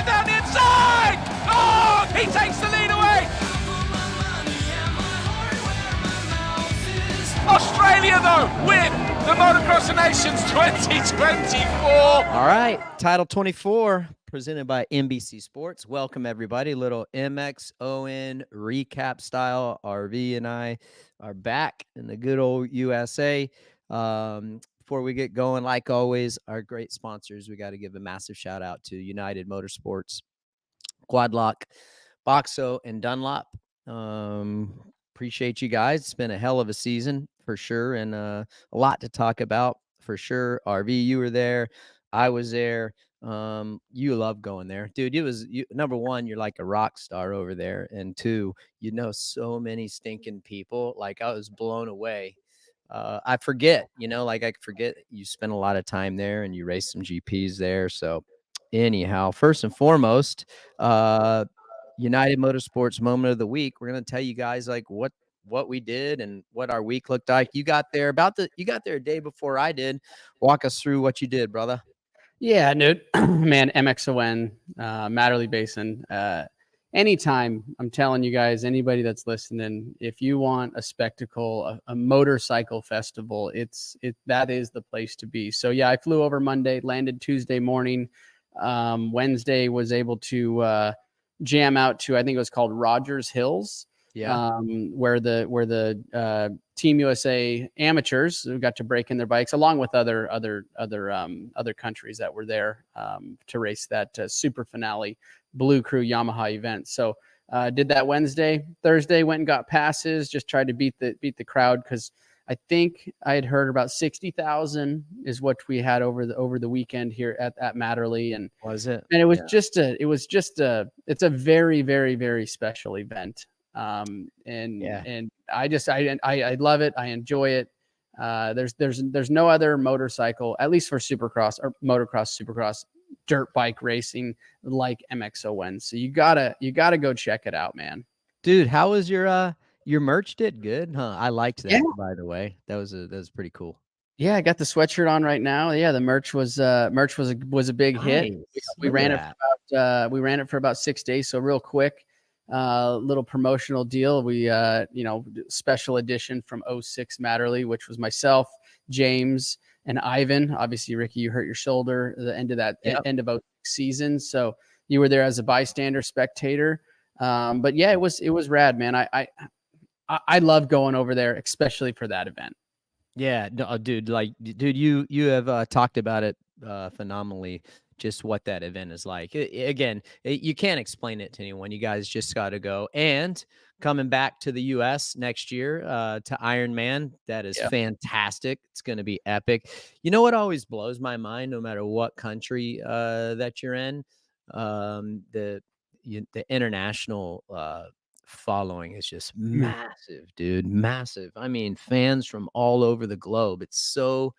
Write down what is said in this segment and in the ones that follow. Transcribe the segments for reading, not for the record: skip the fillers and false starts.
it down the inside! Oh, he takes the lead away! Australia, though, win the Motocross of Nations 2024. All right, Title 24, presented by NBC Sports. Welcome, everybody. Little MXON recap style. RV and I are back in the good old USA. Before we get going, like always, our great sponsors, we got to give a massive shout out to United Motorsports, Quadlock, Boxo, and Dunlop. Appreciate you guys. It's been a hell of a season for sure, and a lot to talk about for sure. RV, you were there. I was there. You love going there, dude. Number one, you're like a rock star over there, and two, you know so many stinking people. Like, I was blown away. I forget, I forget you spent a lot of time there and you raced some GPs there. So anyhow, first and foremost, United Motorsports moment of the week. We're going to tell you guys like what we did and what our week looked like. You got there a day before I did. Walk us through what you did, brother. Yeah, dude, man, MXON, Matterley Basin, anytime. I'm telling you guys, anybody that's listening, if you want a spectacle, a motorcycle festival, that is the place to be. So yeah, I flew over Monday, landed Tuesday morning. Wednesday was able to jam out to, I think it was called Rogers Hills. Yeah. Where the Team USA amateurs got to break in their bikes, along with other countries that were there to race that super finale Blue Crew Yamaha event. So did that Wednesday. Thursday went and got passes, just tried to beat the crowd, because I think I had heard about 60,000 is what we had over the weekend here at Matterley. And was it? And it was it's a very, very, very special event. And I love it. I enjoy it. There's no other motorcycle, at least for Supercross or motocross, Supercross, dirt bike racing like MXON. So you gotta go check it out, man. Dude, how was your merch? Did good, huh? I liked that, by the way. That was pretty cool. Yeah, I got the sweatshirt on right now. Yeah, the merch was a big hit. We ran it for about 6 days, so real quick. Little promotional deal. We special edition from 06 Matterley, which was myself, James, and Ivan. Obviously, Ricky, you hurt your shoulder at the end of that end of 06 season, so you were there as a bystander, spectator. But yeah, it was rad, man. I love going over there, especially for that event. Yeah, no, dude, you have talked about it phenomenally. Just what that event is like. You can't explain it to anyone. You guys just got to go. And coming back to the U.S. next year to Ironman, that is fantastic. It's going to be epic. You know what always blows my mind, no matter what country that you're in, the international following is just massive, dude. Massive. I mean, fans from all over the globe. It's so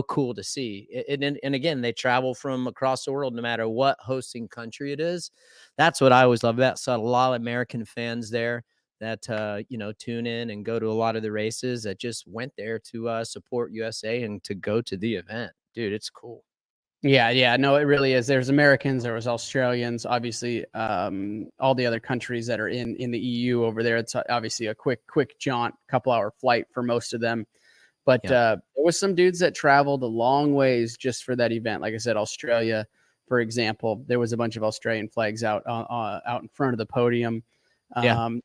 cool to see. And again, they travel from across the world, no matter what hosting country it is. That's what I always love about. Saw a lot of American fans there that tune in and go to a lot of the races, that just went there to support USA and to go to the event. Dude, it's cool. Yeah, no, it really is. There's Americans, there was Australians, obviously, all the other countries that are in the EU over there. It's obviously a quick jaunt, couple hour flight for most of them. But there was some dudes that traveled a long ways just for that event. Like I said, Australia, for example, there was a bunch of Australian flags out in front of the podium. And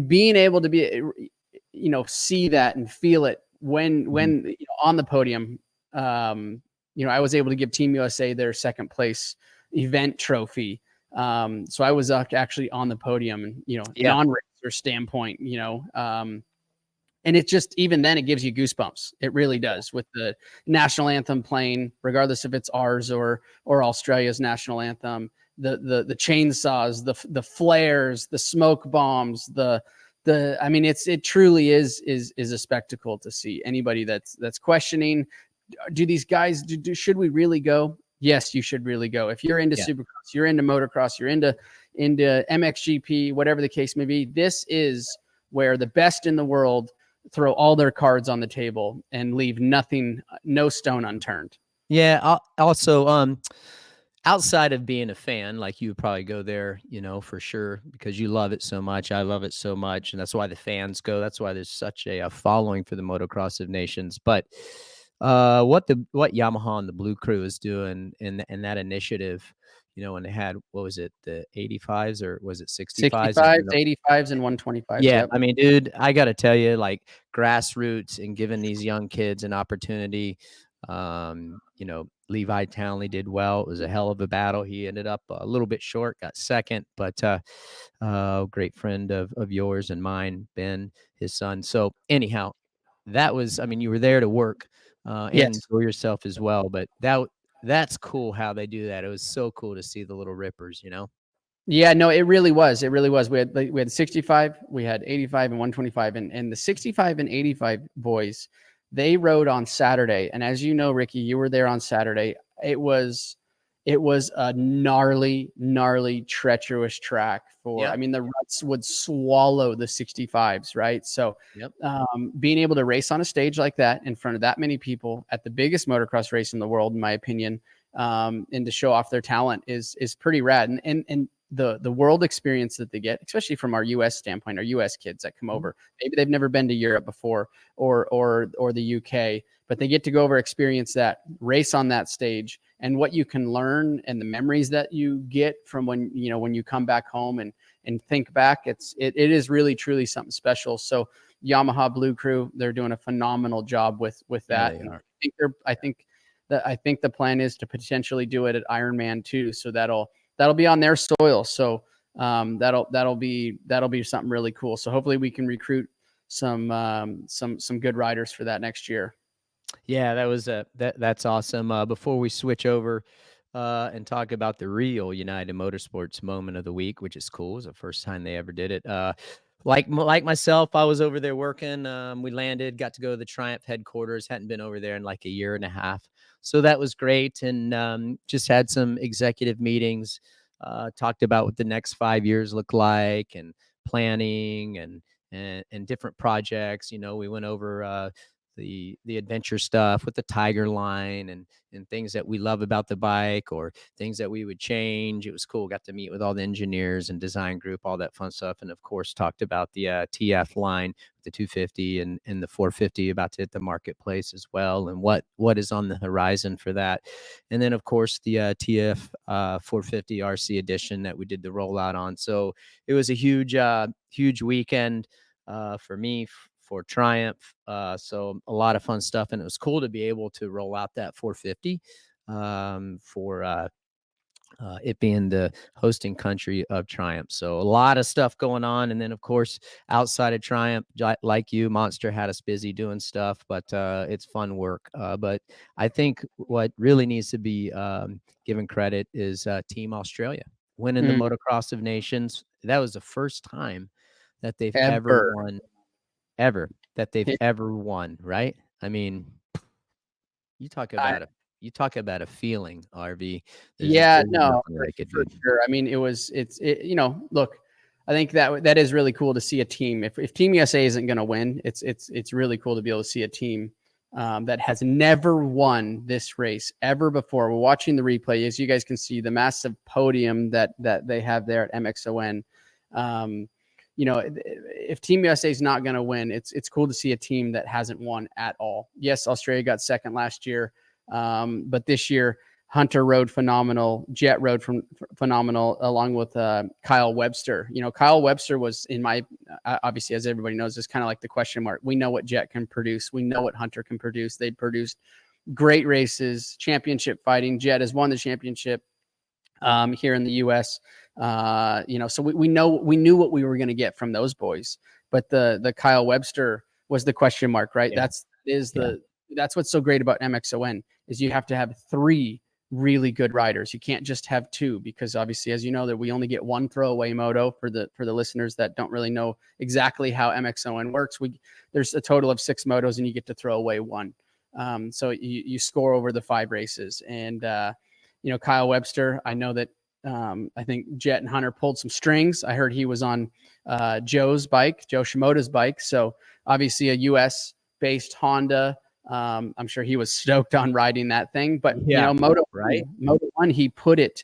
being able to be, see that and feel it when on the podium. I was able to give Team USA their second place event trophy. So I was actually on the podium, and non-racer standpoint, and it just, even then, it gives you goosebumps. It really does, with the national anthem playing, regardless if it's ours or Australia's national anthem. The chainsaws, the flares, the smoke bombs, it truly is a spectacle to see. Anybody that's questioning, do these guys should we really go? Yes, you should really go. If you're into Supercross, you're into motocross, you're into MXGP, whatever the case may be, this is where the best in the world throw all their cards on the table and leave no stone unturned. Yeah. Also, outside of being a fan, like you would probably go there, for sure, because you love it so much. I love it so much, and that's why the fans go. That's why there's such a following for the Motocross of Nations. But what Yamaha and the Blue Crew is doing in that initiative, when they had, what was it, the 85s or was it 65s? 65s, 85s, and 125s. Yeah, Yep. I mean, dude, I got to tell you, like grassroots and giving these young kids an opportunity. Levi Townley did well. It was a hell of a battle. He ended up a little bit short, got second, but great friend of yours and mine, Ben, his son. So anyhow, that was, I mean, you were there to work and Yes. enjoy yourself as well. But that's cool how they do that. It was so cool to see the little rippers, Yeah, no, it really was. It really was. We had 65, we had 85 and 125, and the 65 and 85 boys, they rode on Saturday. And as you know, Ricky, you were there on Saturday. It was a gnarly, treacherous track for. Yep. I mean, the ruts would swallow the 65s, right? So, Yep. Being able to race on a stage like that in front of that many people at the biggest motocross race in the world, in my opinion, and to show off their talent is pretty rad. And the world experience that they get, especially from our U.S. standpoint, our U.S. kids that come over, maybe they've never been to Europe before or the U.K., but they get to go over, experience that, race on that stage, and what you can learn and the memories that you get from when you come back home and think back, it is really truly something special. So Yamaha Blue Crew, they're doing a phenomenal job with that. Yeah, I think the plan is to potentially do it at Ironman too. So that'll be on their soil. So that'll be something really cool. So hopefully we can recruit some good riders for that next year. Yeah, that's awesome. Before we switch over and talk about the real United Motorsports moment of the week, which is cool, it's the first time they ever did it. Like myself, I was over there working. We landed, got to go to the Triumph headquarters. Hadn't been over there in like a year and a half, so that was great. And just had some executive meetings. Talked about what the next 5 years look like, and planning and different projects. We went over the adventure stuff with the Tiger line and things that we love about the bike or things that we would change. It was cool. Got to meet with all the engineers and design group, all that fun stuff. And of course, talked about the TF line, the 250 and the 450 about to hit the marketplace as well. And what is on the horizon for that. And then of course the TF 450 RC edition that we did the rollout on. So it was a huge weekend for me, for Triumph. So a lot of fun stuff. And it was cool to be able to roll out that 450 for it being the hosting country of Triumph. So a lot of stuff going on. And then, of course, outside of Triumph, like you, Monster had us busy doing stuff, but it's fun work. But I think what really needs to be given credit is Team Australia winning the Motocross of Nations. That was the first time that they've ever won. Ever won, right? I mean, you talk about a feeling, RV. Yeah, no, for sure. I mean, look, I think that is really cool to see a team. If Team USA isn't going to win, it's really cool to be able to see a team that has never won this race ever before. We're watching the replay, as you guys can see, the massive podium that they have there at MXON. If Team USA is not going to win, it's cool to see a team that hasn't won at all. Yes, Australia got second last year, but this year Hunter rode phenomenal, Jett rode phenomenal, along with Kyle Webster. Kyle Webster was obviously, as everybody knows, is kind of like the question mark. We know what Jett can produce. We know what Hunter can produce. They produced great races, championship fighting. Jett has won the championship here in the U.S. So we knew what we were going to get from those boys, but the Kyle Webster was the question mark, right? Yeah. That's what's so great about MXON is you have to have three really good riders. You can't just have two, because obviously, as you know, that we only get one throwaway moto. For the listeners that don't really know exactly how MXON works, there's a total of 6 motos and you get to throw away one. So you score over the 5 races. And Kyle Webster, I know that I think Jett and Hunter pulled some strings. I heard he was on Joe Shimoda's bike. So obviously a US based Honda I'm sure he was stoked on riding that thing. But Yeah, Moto right. Moto 1, he put it.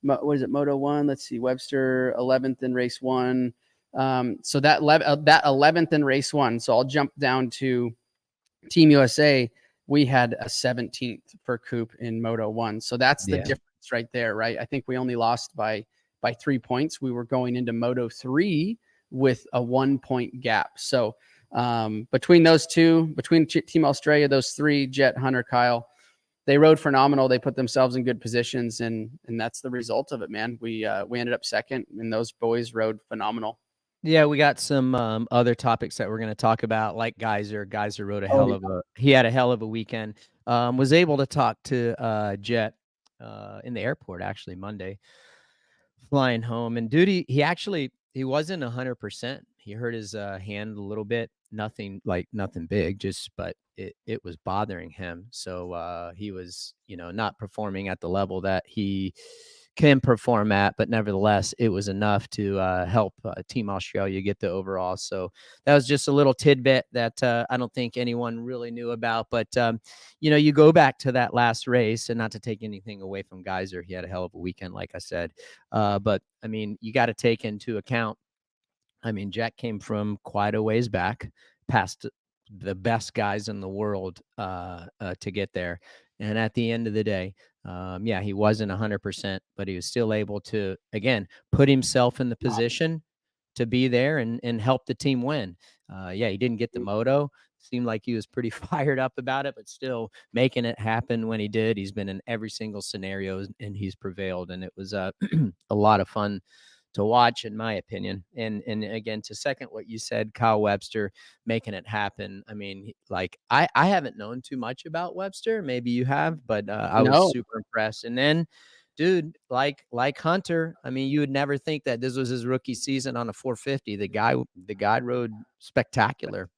What is it? Moto 1. Let's see. Webster 11th in race 1. So that 11th in race 1. So I'll jump down to Team USA. We had a 17th for Coop in Moto 1. So that's the difference right there, right? I think we only lost by 3 points. We were going into Moto 3 with a 1 point gap. So between those two, between Team Australia, those three, Jett, Hunter, Kyle, they rode phenomenal. They put themselves in good positions, and that's the result of it, man. We ended up second, and those boys rode phenomenal. Yeah, we got some other topics that we're going to talk about, like Gajser. Gajser rode he had a hell of a weekend. Was able to talk to Jett in the airport actually Monday, flying home. And dude, he wasn't 100%. He hurt his hand a little bit. Nothing big, but it was bothering him. So he was, not performing at the level that he can perform at, but nevertheless, it was enough to help Team Australia get the overall. So that was just a little tidbit that I don't think anyone really knew about. But, you go back to that last race, and not to take anything away from Gajser. He had a hell of a weekend, like I said. But, I mean, you got to take into account, Jett came from quite a ways back, past the best guys in the world to get there. And at the end of the day, he wasn't 100%, but he was still able to, again, put himself in the position to be there and help the team win. He didn't get the moto. Seemed like he was pretty fired up about it, but still making it happen when he did. He's been in every single scenario, and he's prevailed. And it was a lot of fun to watch, in my opinion. And again, to second what you said, Kyle Webster making it happen. I haven't known too much about Webster. Maybe you have, but I was super impressed. And then, dude, like Hunter, you would never think that this was his rookie season on a 450. The guy rode spectacular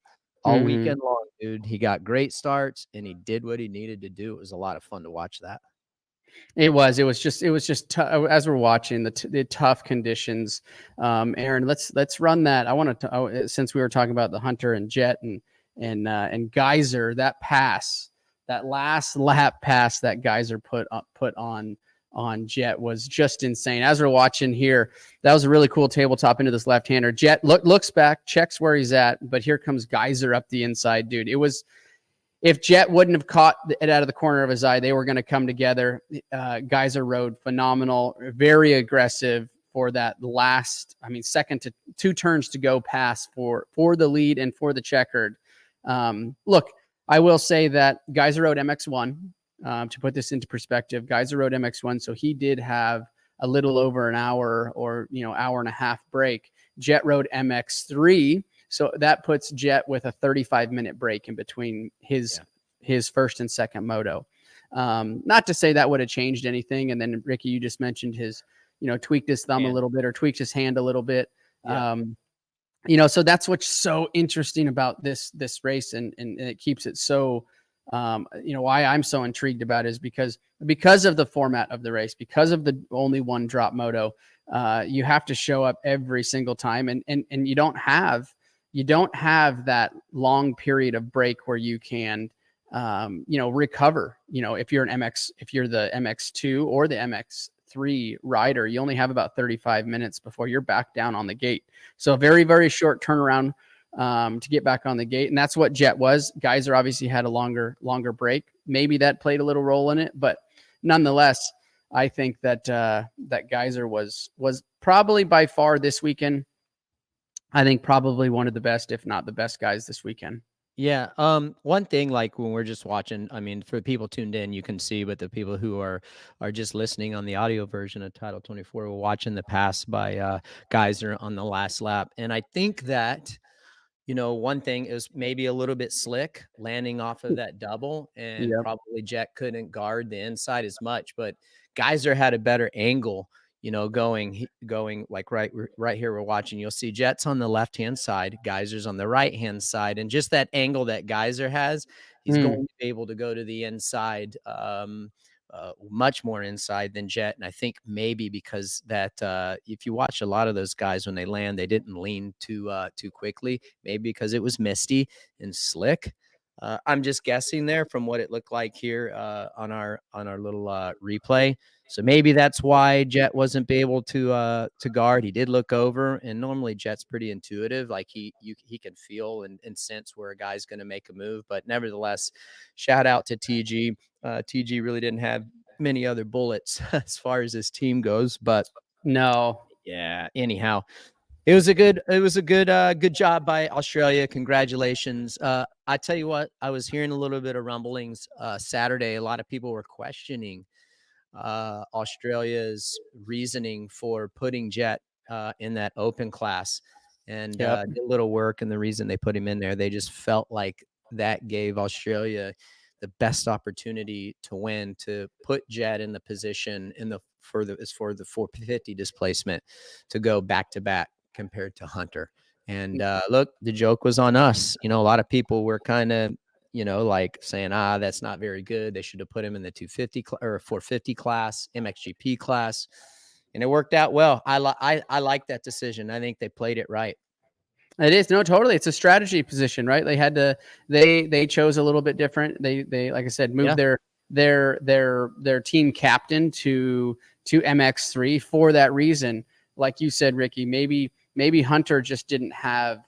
all weekend long, dude. He got great starts, and he did what he needed to do. It was a lot of fun to watch that. It was just as we're watching the tough conditions. Aaron, let's run that. I want to, since we were talking about the Hunter and Jett and Gajser, that last lap pass that Gajser put on Jett was just insane. As we're watching here, that was a really cool tabletop into this left-hander. Jett looks back, checks where he's at, but here comes Gajser up the inside, dude. It was, if Jett wouldn't have caught it out of the corner of his eye, they were going to come together. Gajser rode phenomenal, very aggressive for that last, second to 2 turns to go pass for the lead and for the checkered. Look, I will say that Gajser rode MX1. To put this into perspective, Gajser rode MX1, so he did have a little over an hour or hour and a half break. Jett rode MX3. So that puts Jett with a 35-minute break in between his first and second moto. Not to say that would have changed anything. And then Ricky, you just mentioned his, tweaked his thumb a little bit or tweaked his hand a little bit. Yeah. So that's what's so interesting about this race, and it keeps it so, why I'm so intrigued about it is because of the format of the race, because of the only one drop moto. You have to show up every single time, and you don't have that long period of break where you can, recover. If you're the MX2 or the MX3 rider, you only have about 35 minutes before you're back down on the gate. So a very, very short turnaround to get back on the gate. And that's what Jett was. Gajser obviously had a longer break. Maybe that played a little role in it, but nonetheless, I think that Gajser was probably by far this weekend, I think probably one of the best, if not the best guys this weekend. Yeah. One thing, like when we're just watching, for people tuned in, you can see, but the people who are just listening on the audio version of Title 24, we're watching the pass by Gajser on the last lap. And I think that, one thing is maybe a little bit slick landing off of that double, and probably Jett couldn't guard the inside as much, but Gajser had a better angle. Going like right here, we're watching, you'll see Jett's on the left-hand side, Gajser's on the right-hand side. And just that angle that Gajser has, he's going to be able to go to the inside, much more inside than Jett. And I think maybe because that, if you watch a lot of those guys, when they land, they didn't lean too quickly, maybe because it was misty and slick. I'm just guessing there from what it looked like here on our little replay. So maybe that's why Jett wasn't able to guard. He did look over, and normally Jett's pretty intuitive. Like he can feel and sense where a guy's going to make a move. But nevertheless, shout out to TG. TG really didn't have many other bullets as far as his team goes, but no. Yeah. Anyhow, it was a good job by Australia. Congratulations. I tell you what, I was hearing a little bit of rumblings Saturday. A lot of people were questioning Australia's reasoning for putting Jett in that open class, and did a little work. And the reason they put him in there, they just felt like that gave Australia the best opportunity to win, to put Jett in the position for the 450 displacement to go back to back compared to Hunter. And look, the joke was on us. A lot of people were kind of, like saying, that's not very good. They should have put him in the 250 or 450 class, MXGP class. And it worked out well. I like that decision. I think they played it right. It is. No, totally. It's a strategy position, right? They had to, they chose a little bit different. They, like I said, moved their team captain to MX3 for that reason. Like you said, Ricky, maybe Hunter just didn't have,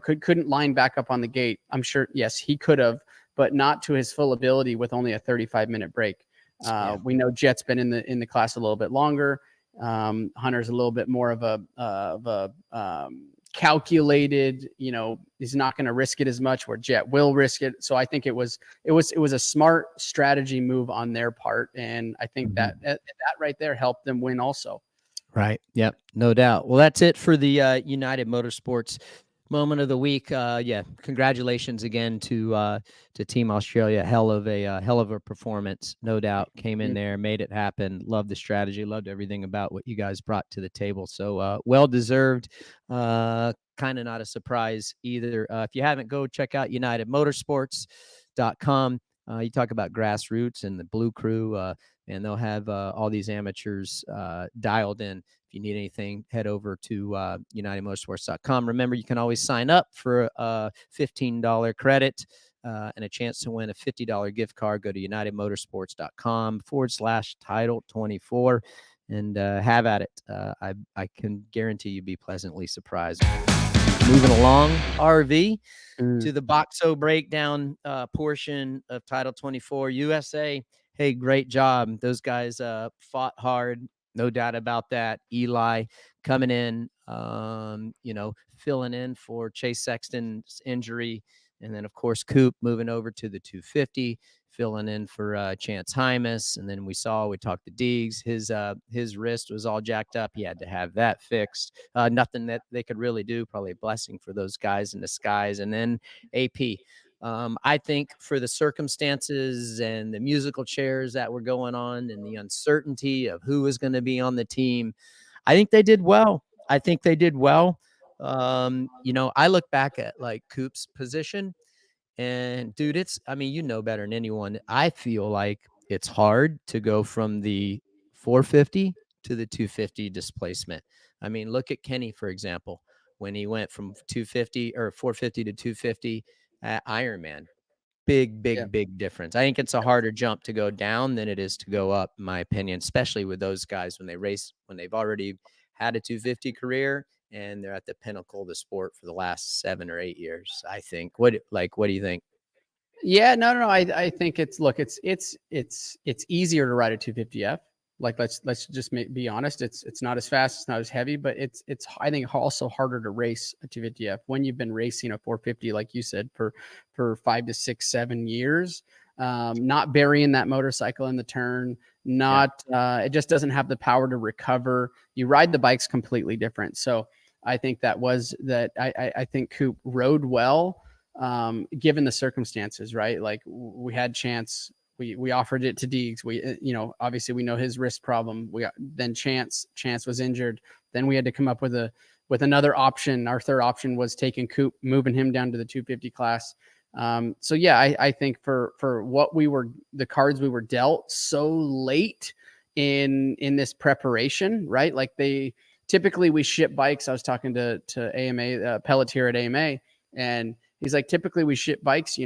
couldn't line back up on the gate. I'm sure, yes, he could have, but not to his full ability with only a 35-minute break. We know Jett's been in the class a little bit longer. Hunter's a little bit more of a calculated, he's not going to risk it as much, where Jett will risk it. So I think it was a smart strategy move on their part. And I think that right there helped them win also. Right. Yep. No doubt. Well, that's it for the United Motorsports moment of the week. Congratulations again to Team Australia. Hell of a performance, no doubt. Came in there, made it happen. Loved the strategy, loved everything about what you guys brought to the table. So well deserved. Kind of not a surprise either. If you haven't, go check out UnitedMotorsports.com. You talk about grassroots and the Blue Crew, and they'll have all these amateurs dialed in. If you need anything, head over to UnitedMotorsports.com. Remember, you can always sign up for a $15 credit and a chance to win a $50 gift card. Go to UnitedMotorsports.com/title24 and have at it. I can guarantee you'll be pleasantly surprised. Moving along, RV to the Boxo breakdown portion of Title 24. USA, hey, great job. Those guys fought hard. No doubt about that. Eli coming in, filling in for Chase Sexton's injury. And then, of course, Coop moving over to the 250, filling in for Chance Hymas. And then we talked to Deegs. His wrist was all jacked up. He had to have that fixed. Nothing that they could really do. Probably a blessing for those guys in disguise. And then AP. I think for the circumstances and the musical chairs that were going on and the uncertainty of who was going to be on the team, I think they did well. I look back at like Coop's position, and dude, you know better than anyone. I feel like it's hard to go from the 450 to the 250 displacement. I mean, look at Kenny, for example, when he went from 250 or 450 to 250 at Ironman. Big difference. I think it's a harder jump to go down than it is to go up, in my opinion, especially with those guys when they've already had a 250 career and they're at the pinnacle of the sport for the last 7 or 8 years, I think. What do you think? Yeah, no. I think it's easier to ride a 250F. Like, let's just be honest. It's not as fast, it's not as heavy, but it's I think also harder to race a 250F when you've been racing a 450, like you said, for 5 to 6, 7 years. Not burying that motorcycle in the turn, it just doesn't have the power to recover. You ride the bikes completely different. So I think I think Coop rode well, given the circumstances, right? Like we had Chance. We offered it to Deegs. Obviously we know his wrist problem. Then Chance was injured. Then we had to come up with another option. Our third option was taking Coop, moving him down to the 250 class. I think for the cards we were dealt so late in this preparation, right? Like typically we ship bikes. I was talking to AMA, Pelletier at AMA, and he's like, typically we ship bikes,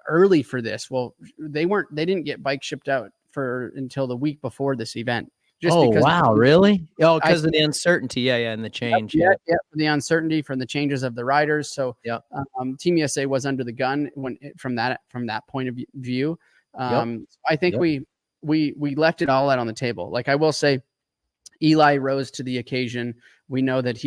early for this. Well, they didn't get bikes shipped out until the week before this event. Just Oh, because wow, really? Oh, I because of the uncertainty. Yeah, and the change. yeah, for the uncertainty from the changes of the riders. So Yep. Team USA was under the gun from that point of view. I think we left it all out on the table. Like I will say, Eli rose to the occasion. We know that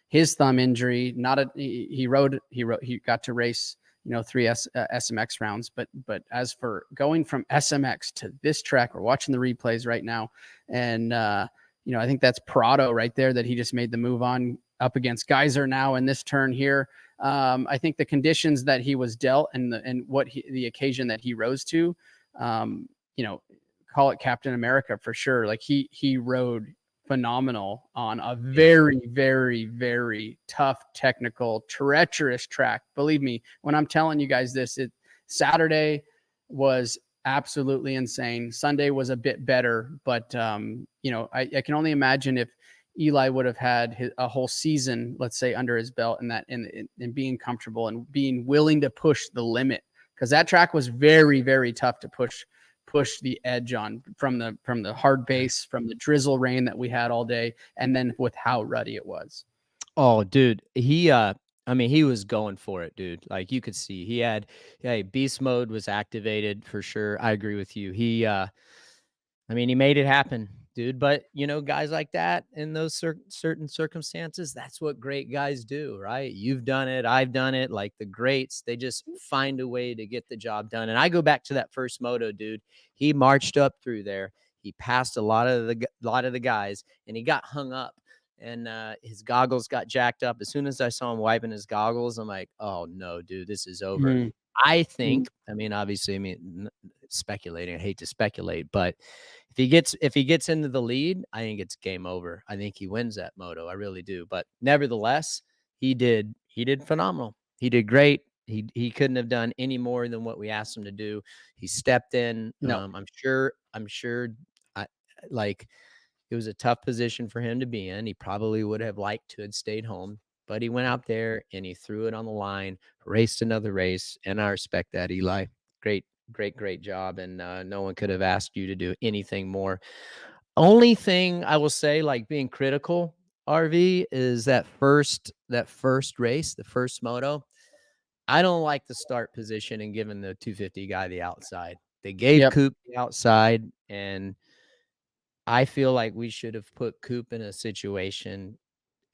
his thumb injury, he got to race, 3 SMX rounds, but as for going from SMX to this track, we're watching the replays right now. And, I think that's Prado right there that he just made the move on up against Gajser now in this turn here. I think the conditions that he was dealt and the occasion that he rose to, call it Captain America for sure. Like he rode phenomenal on a very, very, very tough, technical, treacherous track. Believe me, when I'm telling you guys this, Saturday was absolutely insane. Sunday was a bit better, but I can only imagine if Eli would have had a whole season, let's say, under his belt and being comfortable and being willing to push the limit, because that track was very, very tough to push the edge on from the hard base, from the drizzle rain that we had all day, and then with how ruddy it was. Oh, dude, he was going for it, dude. Like you could see beast mode was activated for sure. I agree with you. He made it happen, dude. But guys like that in those certain circumstances, that's what great guys do, right? You've done it. I've done it. Like the greats, they just find a way to get the job done. And I go back to that first moto, dude. He marched up through there. He passed a lot of the guys, and he got hung up. And his goggles got jacked up. As soon as I saw him wiping his goggles, I'm like, oh no, dude, this is over. Mm-hmm. I think, obviously, speculating, I hate to speculate, but if he gets into the lead, I think it's game over. I think he wins that moto. I really do. But nevertheless, he did phenomenal. He did great. He couldn't have done any more than what we asked him to do. He stepped in. No. I'm sure it was a tough position for him to be in. He probably would have liked to have stayed home, but he went out there and he threw it on the line, raced another race. And I respect that, Eli. Great job. And no one could have asked you to do anything more. Only thing I will say, like being critical, RV, is that first race, the first moto. I don't like the start position and giving the 250 guy the outside. They gave Coop the outside, and I feel like we should have put Coop in a situation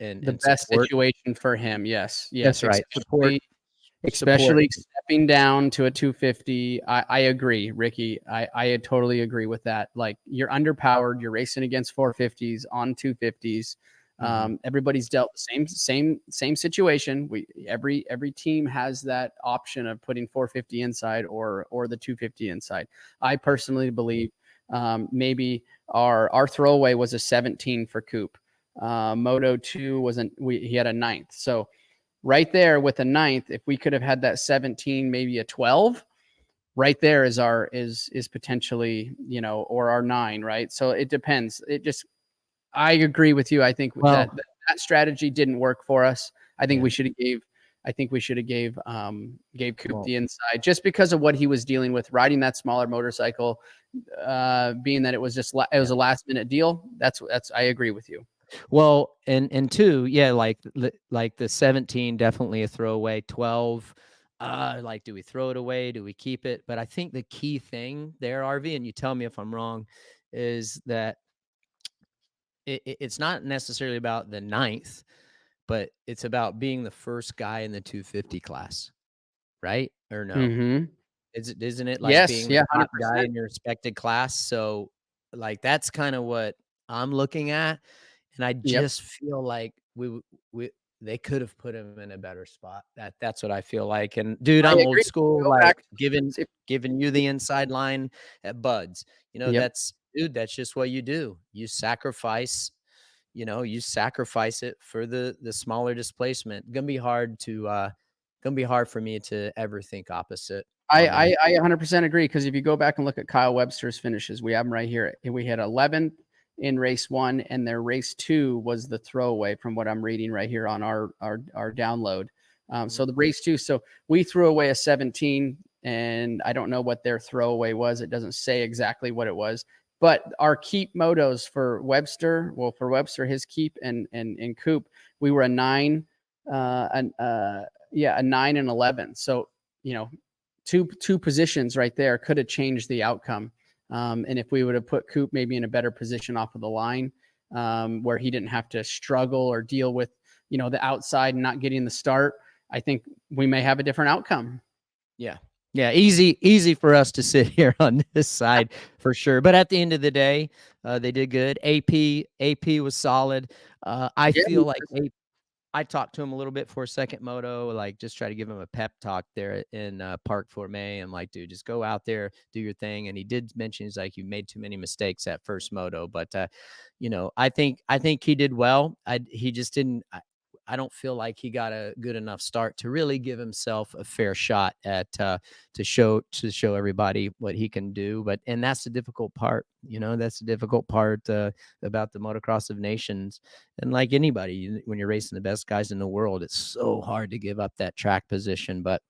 and the best situation for him. Yes. That's right. Especially stepping down to a 250. I agree, Ricky. I totally agree with that. Like, you're underpowered. You're racing against 450s on 250s. Everybody's dealt the same situation. Every team has that option of putting 450 inside or the 250 inside. I personally believe maybe our throwaway was a 17 for Coop. Moto 2 he had a 9th. So right there with a 9th, if we could have had that 17, maybe a 12, right there is potentially, or our 9, right? So it depends. I agree with you. I think that strategy didn't work for us. I think we should have gave Coop the inside, just because of what he was dealing with, riding that smaller motorcycle, being that it was a last minute deal. That's I agree with you. Well, and 2, like the 17, definitely a throwaway. 12, do we throw it away? Do we keep it? But I think the key thing there, RV, and you tell me if I'm wrong, is that it's not necessarily about the 9th, but it's about being the first guy in the 250 class, right? Or no? Mm-hmm. Isn't it like being the top guy in your respected class? So like that's kind of what I'm looking at, and I just feel like they could have put him in a better spot. That's what I feel like. And dude, I'm old school, like giving you the inside line at Buds. That's just what you do. You sacrifice, it for the smaller displacement. Gonna be hard for me to ever think opposite. I 100% agree, because if you go back and look at Kyle Webster's finishes, we have them right here. We had 11th in race 1, and their race 2 was the throwaway, from what I'm reading right here on our download. So the race 2, so we threw away a 17. and I don't know what their throwaway was. It doesn't say exactly what it was. But our keep motos for Webster, his keep and Coop, we were a 9, a 9 and 11. So, two positions right there could have changed the outcome. And if we would have put Coop maybe in a better position off of the line, where he didn't have to struggle or deal with, the outside and not getting the start, I think we may have a different outcome. Yeah. Yeah, easy for us to sit here on this side for sure. But at the end of the day, they did good. AP was solid. I feel like I talked to him a little bit for a second moto, like just try to give him a pep talk there in Parc Formé. I'm like, dude, just go out there, do your thing. And he did mention, he's like, you made too many mistakes at first moto, but I think he did well. He just didn't. I don't feel like he got a good enough start to really give himself a fair shot at to show everybody what he can do. And that's the difficult part, that's the difficult part about the Motocross of Nations. And like anybody, when you're racing the best guys in the world, it's so hard to give up that track position. But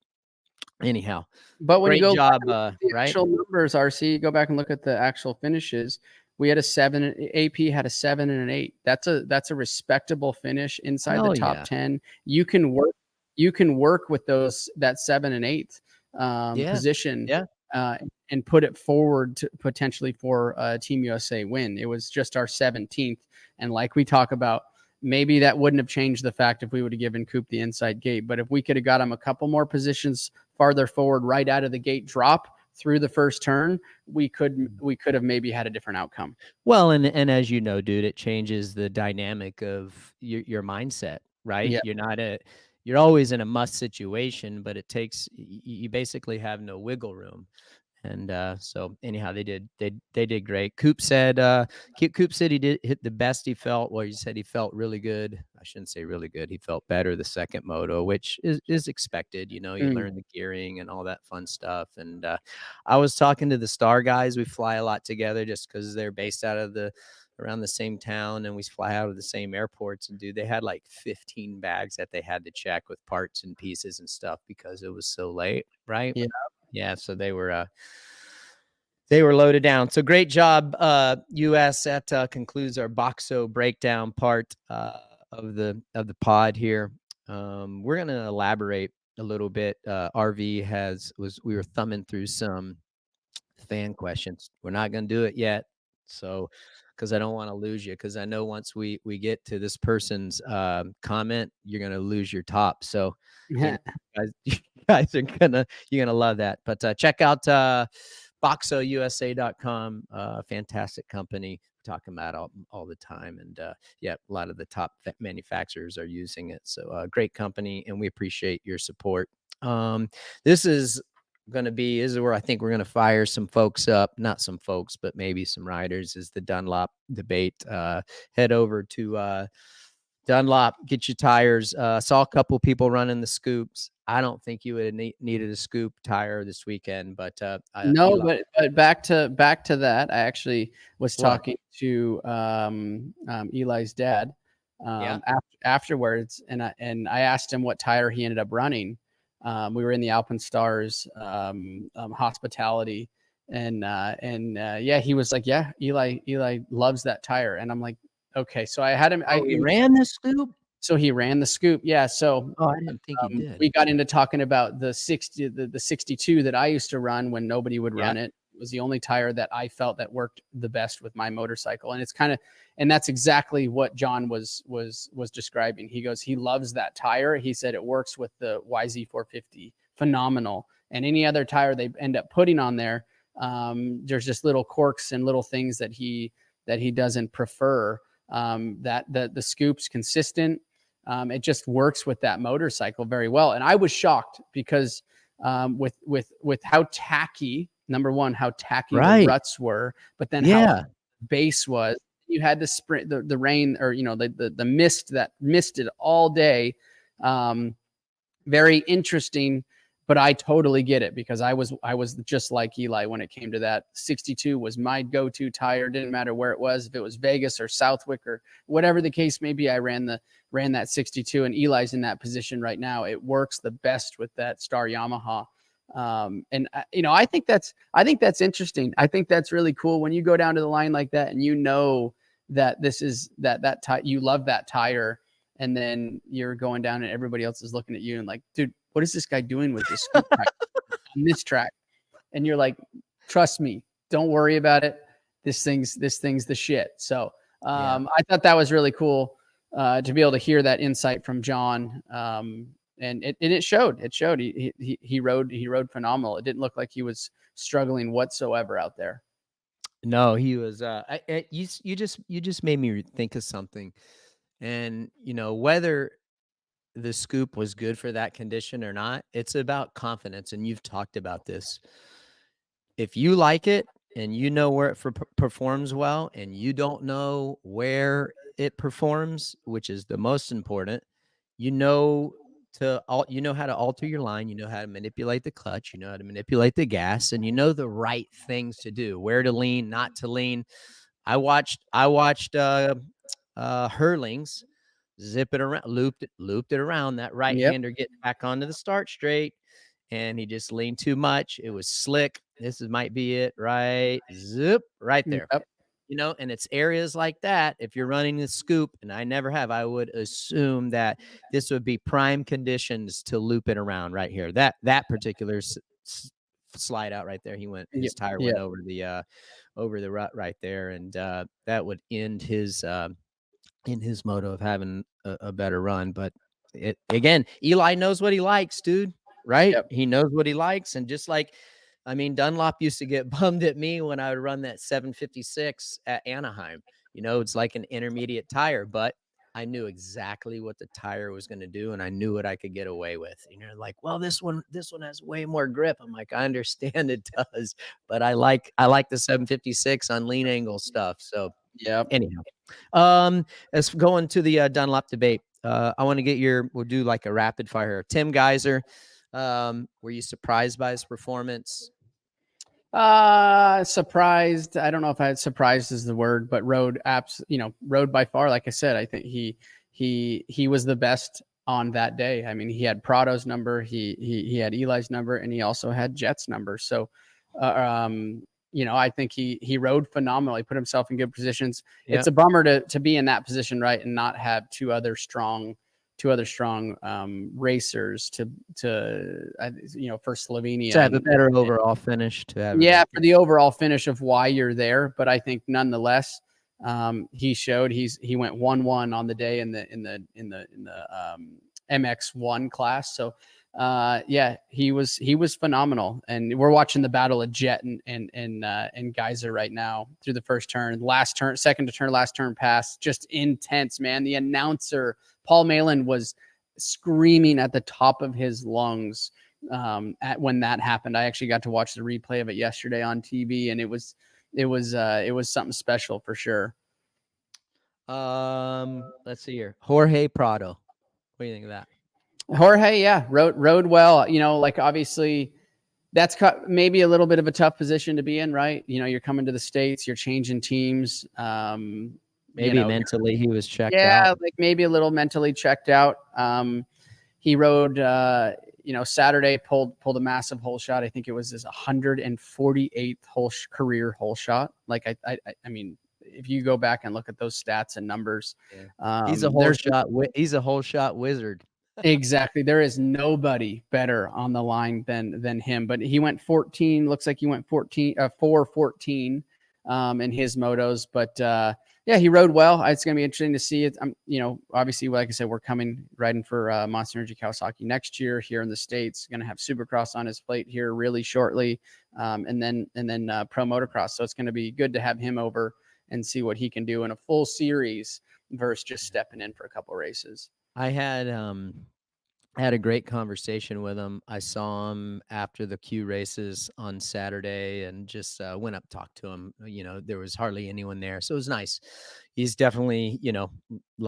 anyhow, but when great you go job, the right? Actual numbers, RC, go back and look at the actual finishes. We had a 7. AP had a 7 and an 8. That's a respectable finish inside the top 10. You can work with that 7 and 8 position, and put it forward to potentially for a Team USA win. It was just our 17th, and like we talk about, maybe that wouldn't have changed the fact if we would have given Coop the inside gate. But if we could have got him a couple more positions farther forward, right out of the gate drop through the first turn, we could have maybe had a different outcome. Well, and as you know, dude, it changes the dynamic of your mindset, right? Yeah. You're always in a must situation, but you basically have no wiggle room. And so anyhow, they did great. Coop said he did hit the best he felt. Well, he said he felt really good. I shouldn't say really good. He felt better the second moto, which is expected. You learn the gearing and all that fun stuff. And I was talking to the Star guys. We fly a lot together just because they're based out of around the same town, and we fly out of the same airports. And dude, they had like 15 bags that they had to check with parts and pieces and stuff because it was so late, right? Yeah, so they were loaded down. So great job, US. That concludes our Boxo breakdown part of the pod here. We're gonna elaborate a little bit. RV we were thumbing through some fan questions. We're not gonna do it yet, so because I don't want to lose you. Because I know once we get to this person's comment, you're gonna lose your top. So you guys are you're gonna love that. But check out boxousa.com, fantastic company. We talk about all the time, and a lot of the top manufacturers are using it. So great company, and we appreciate your support. This is where I think we're going to fire some folks up, not some folks, but maybe some riders, is the Dunlop debate. Head over to Dunlop, get your tires. Saw a couple people running the scoops. I don't think you would have needed a scoop tire this weekend, but no. But back to that, I actually was talking to Eli's dad afterwards, and I asked him what tire he ended up running. We were in the Alpenstars hospitality, and he was like, yeah, Eli loves that tire, and I'm like, okay. So I had him. He ran the scoop. So he ran the scoop. Yeah. So I didn't think he did. We got into talking about the 62 that I used to run when nobody would run it. It was the only tire that I felt that worked the best with my motorcycle. And that's exactly what John was describing. He goes, he loves that tire. He said it works with the YZ450. Phenomenal. And any other tire they end up putting on there, there's just little quirks and little things that he doesn't prefer. That the scoop's consistent. It just works with that motorcycle very well. And I was shocked because with how tacky, number one, how tacky the ruts were, but then how base was. You had the sprint, the rain, or the mist that misted all day. Very interesting. But I totally get it, because I was just like Eli when it came to that. 62 was my go-to tire. Didn't matter where it was, if it was Vegas or Southwick or whatever the case may be. I ran that 62, and Eli's in that position right now. It works the best with that Star Yamaha I think that's interesting. I think that's really cool when you go down to the line like that and you know that this is that you love that tire, and then you're going down and everybody else is looking at you and like, dude, what is this guy doing with this scoop tire on this track? And you're like, trust me, don't worry about it. This thing's the shit. So I thought that was really cool to be able to hear that insight from John. And it showed. He rode phenomenal. It didn't look like he was struggling whatsoever out there. No, he was. You just made me think of something, and whether the scoop was good for that condition or not, it's about confidence, and you've talked about this. If you like it and you know where it performs well, and you don't know where it performs, which is the most important, you know how to alter your line, you know how to manipulate the clutch, you know how to manipulate the gas, and you know the right things to do, where to lean, not to lean. I watched Herlings zip it around, looped it around, that right hander get back onto the start straight, and he just leaned too much. It was slick. Might be it, right? Zip right there. Yep. And it's areas like that. If you're running the scoop, and I never have, I would assume that this would be prime conditions to loop it around right here. That particular slide out right there, his tire went over the rut right there, and that would end his moto of having a better run. But again, Eli knows what he likes, dude. Right? Yep. He knows what he likes, and just like, Dunlop used to get bummed at me when I would run that 756 at Anaheim. It's like an intermediate tire, but I knew exactly what the tire was going to do, and I knew what I could get away with. Like, well, this one has way more grip. I'm like, I understand it does, but I like the 756 on lean angle stuff. So yeah. Anyhow, as going to the Dunlop debate, I want to get we'll do like a rapid fire. Tim Gajser, were you surprised by his performance? Surprised. I don't know if I had surprised is the word, but rode by far. Like I said, I think he was the best on that day. He had Prado's number, he had Eli's number, and he also had Jett's number. So, I think he rode phenomenally. He put himself in good positions. Yep. It's a bummer to be in that position, right, and not have two other strong racers to for Slovenia to have a better overall finish. For the overall finish of why you're there. But I think nonetheless, he showed he went 1-1 on the day in the MX1 class. So he was phenomenal. And we're watching the battle of Jett and Gajser right now through the first turn, second to turn, last turn pass, just intense, man. The announcer, Paul Malin, was screaming at the top of his lungs when that happened. I actually got to watch the replay of it yesterday on TV, and it was something special for sure. Let's see here. Jorge Prado. What do you think of that? Jorge, rode well. Obviously that's maybe a little bit of a tough position to be in, right? You're coming to the States, you're changing teams. Maybe mentally he was checked out. Yeah, like maybe a little mentally checked out. He rode, Saturday, pulled a massive hole shot. I think it was his 148th career hole shot. Like, I mean, if you go back and look at those stats and numbers, he's a whole shot. He's a whole shot wizard. Exactly. There is nobody better on the line than him. But he went 14. Looks like he went 4-14 in his motos. But he rode well. It's going to be interesting to see it. Obviously, like I said, we're riding for Monster Energy Kawasaki next year here in the States. Going to have Supercross on his plate here really shortly, and then Pro Motocross. So it's going to be good to have him over and see what he can do in a full series versus just stepping in for a couple races. I had a great conversation with him. I saw him after the Q races on Saturday and just went up, talked to him. There was hardly anyone there. So it was nice. He's definitely,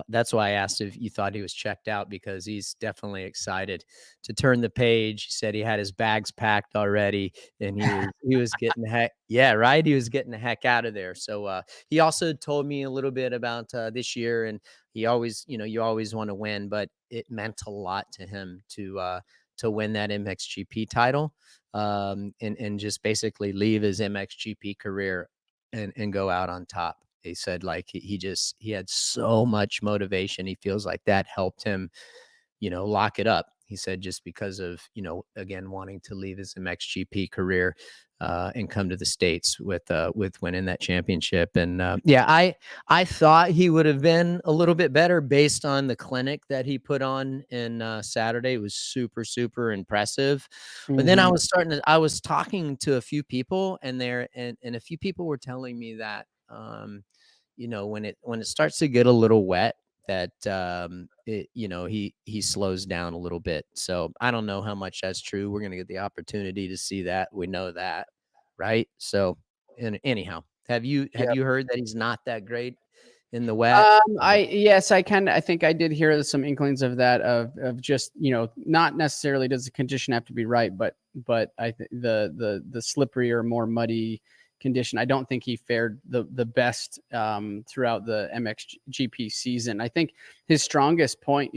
that's why I asked if you thought he was checked out, because he's definitely excited to turn the page. He said he had his bags packed already, and he was getting the heck. Yeah, right. He was getting the heck out of there. So he also told me a little bit about this year, and he always, you always want to win, but it meant a lot to him to to win that MXGP title, and just basically leave his MXGP career and go out on top. He said like he had so much motivation. He feels like that helped him, lock it up. He said just because of, again, wanting to leave his MXGP career and come to the States with winning that championship. And I thought he would have been a little bit better based on the clinic that he put on in Saturday. It was super, super impressive. But then I was talking to a few people and a few people were telling me that, when it starts to get a little wet, that he slows down a little bit. So I don't know how much that's true. We're gonna get the opportunity to see that. We know that, right? So, and anyhow, have you heard that he's not that great in the wet? I think I did hear some inklings of that, of just, not necessarily does the condition have to be right, but I think the slippery or more muddy condition, I don't think he fared the best throughout the MXGP season. I think his strongest point,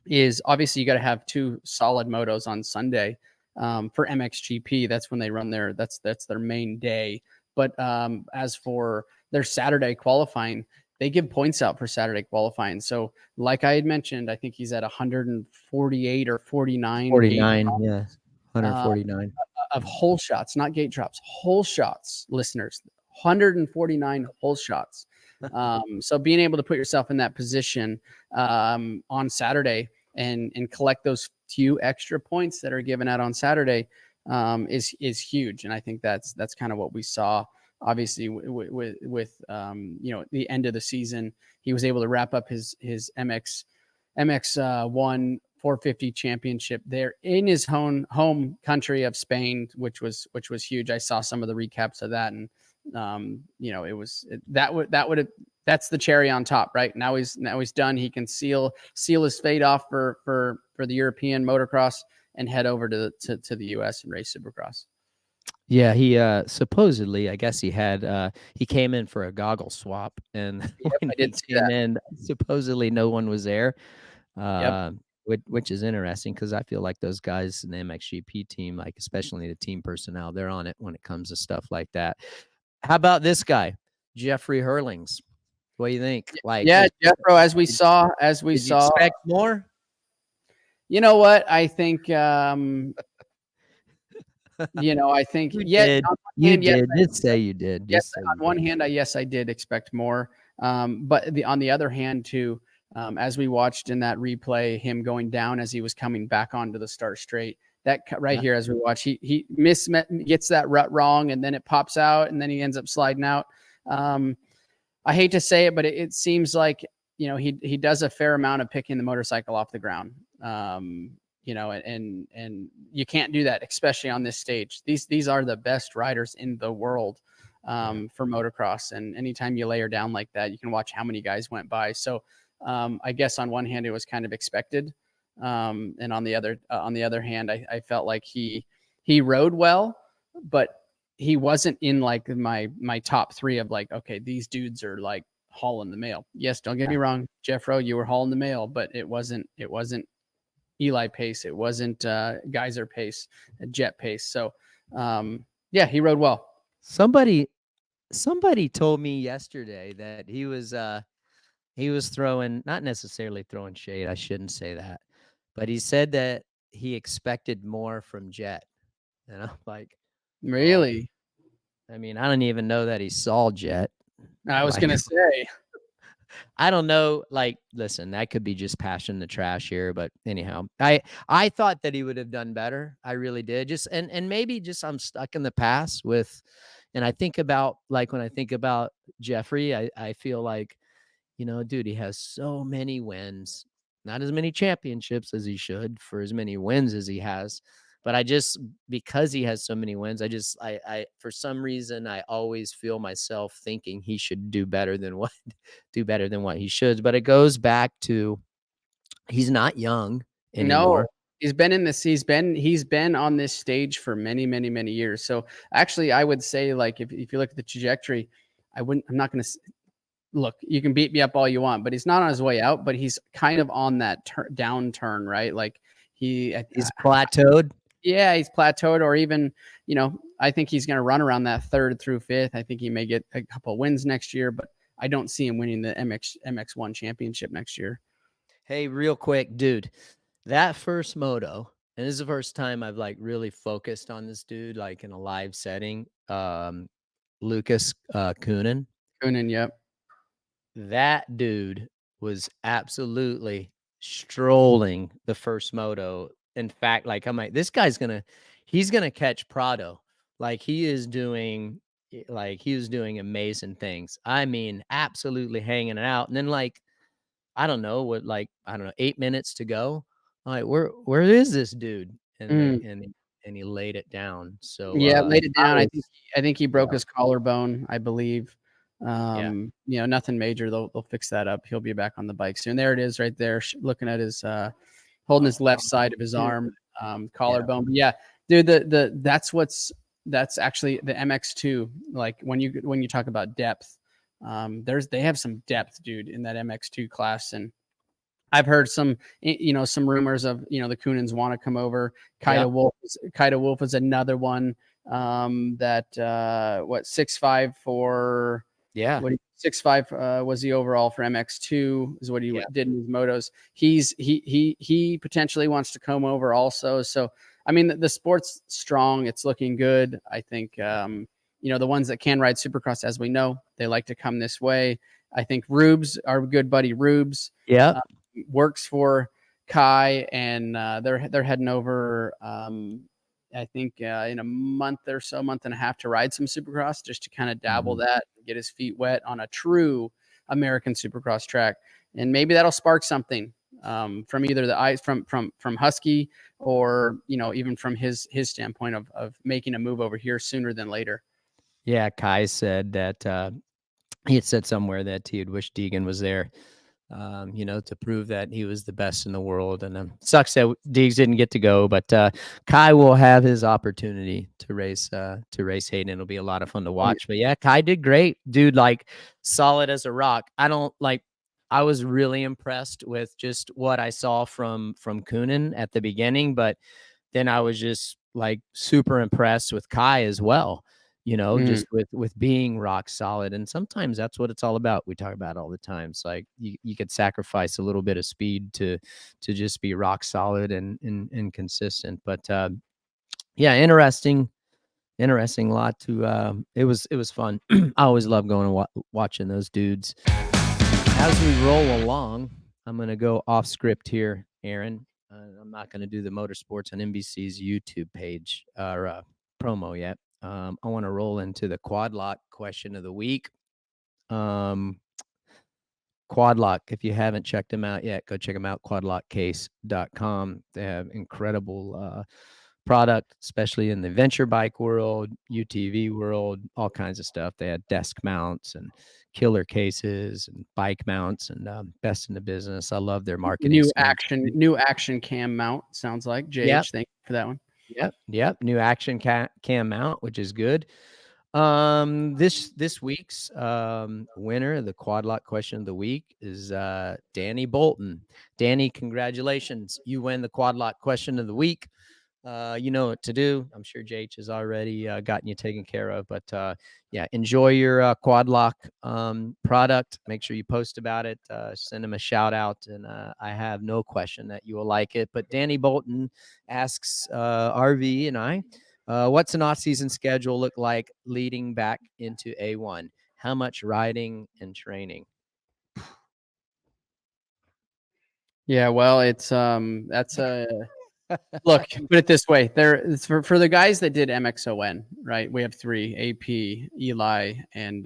is obviously you got to have 2 solid motos on Sunday for MXGP. That's when they run that's their main day. But as for their Saturday qualifying, they give points out for Saturday qualifying. So like I had mentioned, I think he's at 148 or 49. 49, yeah, 149. Of hole shots, not gate drops, hole shots, listeners, 149 hole shots. So being able to put yourself in that position on Saturday and collect those few extra points that are given out on Saturday is huge. And I think that's kind of what we saw, obviously, with the end of the season. He was able to wrap up his MX1 450 championship there in his home country of Spain, which was huge. I saw some of the recaps of that, and that's the cherry on top, right? Now he's done. He can seal his fate off for the European motocross and head over to the US and race Supercross. Yeah, he supposedly, I guess he came in for a goggle swap, and when he came in, supposedly no one was there. Which is interesting because I feel like those guys in the MXGP team, like especially the team personnel, they're on it when it comes to stuff like that. How about this guy, Jeffrey Herlings? What do you think? Jeffro, as we saw, expect more. You know what? I think, I think, you did. You did say you did. Yes, on one hand, I did expect more. But on the other hand, too, as we watched in that replay, him going down as he was coming back onto the start straight, that right here, as we watch, he gets that rut wrong, and then it pops out, and then he ends up sliding out. I hate to say it, but it seems like, he does a fair amount of picking the motorcycle off the ground. And you can't do that, especially on this stage. These are the best riders in the world for motocross. And anytime you layer down like that, you can watch how many guys went by. So I guess on one hand it was kind of expected. And on the other hand, I felt like he rode well, but he wasn't in like my top 3 of like, okay, these dudes are like hauling the mail. Yes, don't get me wrong, Jeffro, you were hauling the mail, but it wasn't Eli pace. It wasn't Gajser pace, Jett pace. So he rode well. Somebody told me yesterday that he was throwing, not necessarily throwing shade, I shouldn't say that, but he said that he expected more from Jett. And I'm like, really? I mean, I don't even know that he saw Jett. I was going to say. I don't know. Like, listen, that could be just passion the trash here. But anyhow, I thought that he would have done better. I really did. And maybe just I'm stuck in the past with, and I think about, like, when I think about Jeffrey, I feel like, dude, he has so many wins, not as many championships as he should for as many wins as he has. But because he has so many wins, I for some reason, I always feel myself thinking he should do better than what he should. But it goes back to, he's not young anymore. No, he's been on this stage for many, many, many years. So actually, I would say, like, if you look at the trajectory, I'm not going to look, you can beat me up all you want, but he's not on his way out, but he's kind of on that downturn, right? Like, He's plateaued. Yeah, he's plateaued, or even, I think he's going to run around that 3rd through 5th. I think he may get a couple of wins next year, but I don't see him winning the MX1 championship next year. Hey, real quick, dude, that first moto, and this is the first time I've like really focused on this dude, like in a live setting. Lucas Coenen. Coenen, yep. That dude was absolutely strolling the first moto. In fact, like I'm like, this guy's he's gonna catch Prado. Like he was doing amazing things. I mean, absolutely hanging it out. And then I don't know, 8 minutes to go. I'm like, where is this dude? And he laid it down. So yeah, laid it down. I think he broke his collarbone, I believe. Nothing major. They'll fix that up. He'll be back on the bike soon. There it is right there, looking at his holding his left side of his arm, collarbone. But yeah, dude, that's actually the MX2. Like when you talk about depth, they have some depth, dude, in that MX2 class. And I've heard some rumors of, the Coenens want to come over. Kaida Wolf is another one that 6'5" for 6'5" was the overall for MX2 is what he did in his motos. He potentially wants to come over also. So I mean the sport's strong. It's looking good. I think the ones that can ride Supercross, as we know, they like to come this way. I think Rubes, our good buddy Rubes, works for Kai, and they're heading over. I think in a month or so, month and a half, to ride some Supercross, just to kind of dabble that, get his feet wet on a true American Supercross track, and maybe that'll spark something from either the eyes from Husky, or even from his standpoint of making a move over here sooner than later. Yeah, Kai said that he had said somewhere that he had wished Deegan was there, to prove that he was the best in the world. And sucks that Deegs didn't get to go, but Kai will have his opportunity to race Hayden. It'll be a lot of fun to watch. But yeah, Kai did great, dude. Like solid as a rock. I was really impressed with just what I saw from Coenen at the beginning, but then I was just like super impressed with Kai as well. Just with being rock solid. And sometimes that's what it's all about. We talk about it all the time. It's like you could sacrifice a little bit of speed to just be rock solid and consistent. But interesting lot to it was fun. I always love going and watching those dudes. As we roll along, I'm going to go off script here, Aaron. I'm not going to do the Motorsports on NBC's YouTube page or promo yet. I want to roll into the quad lock question of the week. Quad lock, if you haven't checked them out yet, go check them out, quadlockcase.com. They have incredible product, especially in the venture bike world, UTV world, all kinds of stuff. They had desk mounts and killer cases and bike mounts, and best in the business. I love their marketing. New action cam mount, sounds like. JH, thank you for that one. Yep. New action cam mount, which is good. This week's winner of the quad lock question of the week is Danny Bolton. Danny, congratulations. You win the quad lock question of the week. You know what to do. I'm sure JH has already gotten you taken care of, but enjoy your quad lock product. Make sure you post about it, send him a shout out, and I have no question that you will like it. But Danny Bolton asks RV and I, what's an off-season schedule look like leading back into A1? How much riding and training? Yeah, well, it's that's a look, put it this way. It's for the guys that did MXON, right? We have 3: AP, Eli, and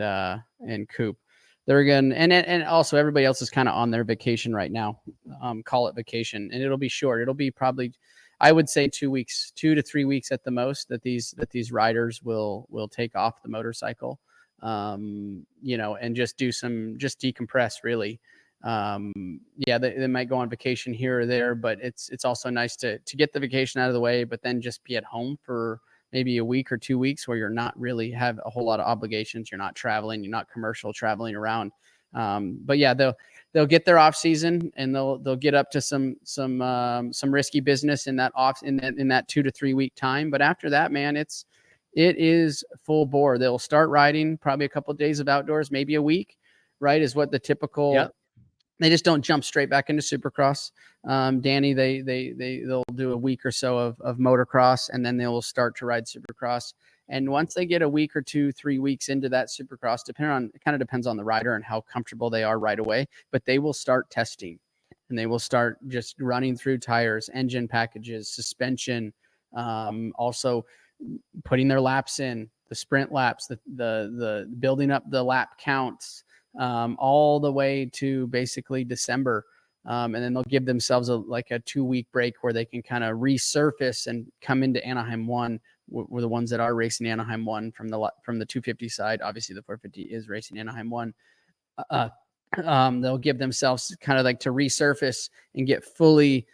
Coop. They're again, and also everybody else is kind of on their vacation right now. Call it vacation, and it'll be short. It'll be probably, I would say, 2 weeks, 2 to 3 weeks at the most, that these riders will take off the motorcycle, and just decompress really. They might go on vacation here or there, but it's also nice to get the vacation out of the way, but then just be at home for maybe a week or 2 weeks where you're not really have a whole lot of obligations. You're not traveling, you're not commercial traveling around. But yeah, they'll get their off season and they'll get up to some risky business in that 2 to 3 week time. But after that, man, it is full bore. They'll start riding probably a couple of days of outdoors, maybe a week, right? Is what the typical. Yep. They just don't jump straight back into Supercross. Danny, they'll do a week or so of motocross, and then they will start to ride Supercross. And once they get a week or 2, 3 weeks into that Supercross, it kind of depends on the rider and how comfortable they are right away, but they will start testing and they will start just running through tires, engine packages, suspension, also putting their laps in, the sprint laps, the building up the lap counts, all the way to basically December. And then they'll give themselves a 2-week break where they can kind of resurface and come into Anaheim 1. We're the ones that are racing Anaheim 1 from the 250 side. Obviously, the 450 is racing Anaheim 1. They'll give themselves kind of to resurface and get fully,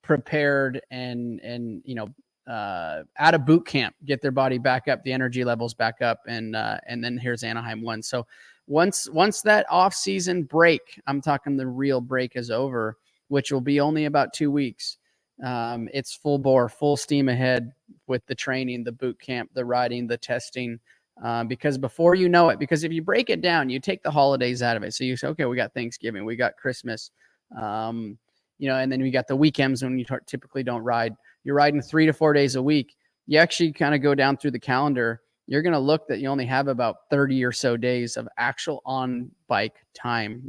prepared and out of boot camp, get their body back up, the energy levels back up, and then here's Anaheim 1. So once that off season break, I'm talking the real break, is over, which will be only about 2 weeks. It's full bore, full steam ahead with the training, the boot camp, the riding, the testing, because before you know it, because if you break it down, you take the holidays out of it. So you say, okay, we got Thanksgiving, we got Christmas, and then we got the weekends when you typically don't ride. You're riding 3 to 4 days a week. You actually kind of go down through the calendar. You're going to look that you only have about 30 or so days of actual on bike time.